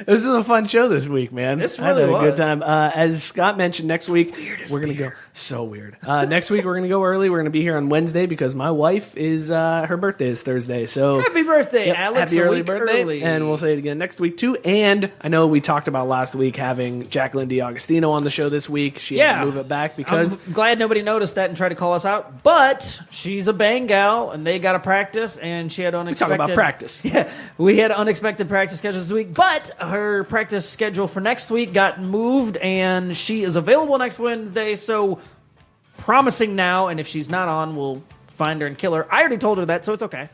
This is a fun show this week, man. This I had really a good was. time. As Scott mentioned, next week we're going to go. So weird. Next week we're going to go early. We're going to be here on Wednesday because my wife is her birthday is Thursday. So Happy birthday, yep, Alex. happy a early week birthday. early. And we'll say it again next week too. And I know we talked about last week having Jacqueline DiAgostino on the show this week. She had to move it back because I'm glad nobody noticed that and tried to call us out. But she's a bang gal, and they got to practice, and she had unexpected. talk about practice. Yeah, we had unexpected practice schedules this week, but her practice schedule for next week got moved, and she is available next Wednesday. So promising now, and if she's not on, we'll find her and kill her. I already told her that, so it's okay.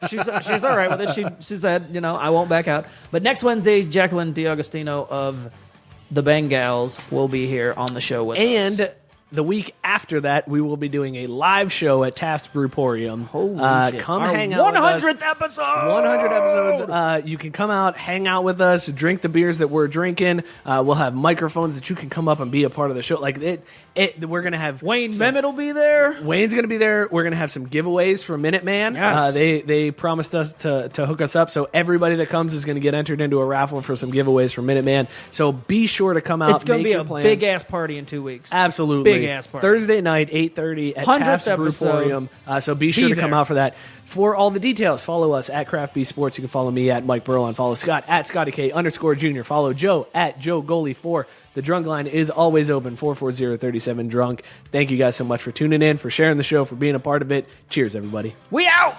She's all right with it. She said, I won't back out. But next Wednesday, Jacqueline DiAgostino of the Bengals will be here on the show with us. And the week after that, we will be doing a live show at Taft's Brewporium. Holy shit. Come Our hang out with us. 100th episode! 100 episodes. You can come out, hang out with us, drink the beers that we're drinking. We'll have microphones that you can come up and be a part of the show. Like we're going to have Wayne Mehmet will be there. Wayne's going to be there. We're going to have some giveaways from Minuteman. Yes. They promised us to hook us up, so everybody that comes is going to get entered into a raffle for some giveaways from Minuteman. So be sure to come out. It's going to be your a plans. big-ass party in 2 weeks. Absolutely. Big-ass party. Thursday night, 8:30 at 100th Taft's episode. Brewporium. So be sure to come there. out for that. For all the details, follow us at Craft Bee Sports. You can follow me at Mike Burlon. Follow Scott at ScottyK_Jr. Follow Joe at JoeGoalie4. The drunk line is always open, 440-37-DRUNK. Thank you guys so much for tuning in, for sharing the show, for being a part of it. Cheers, everybody. We out!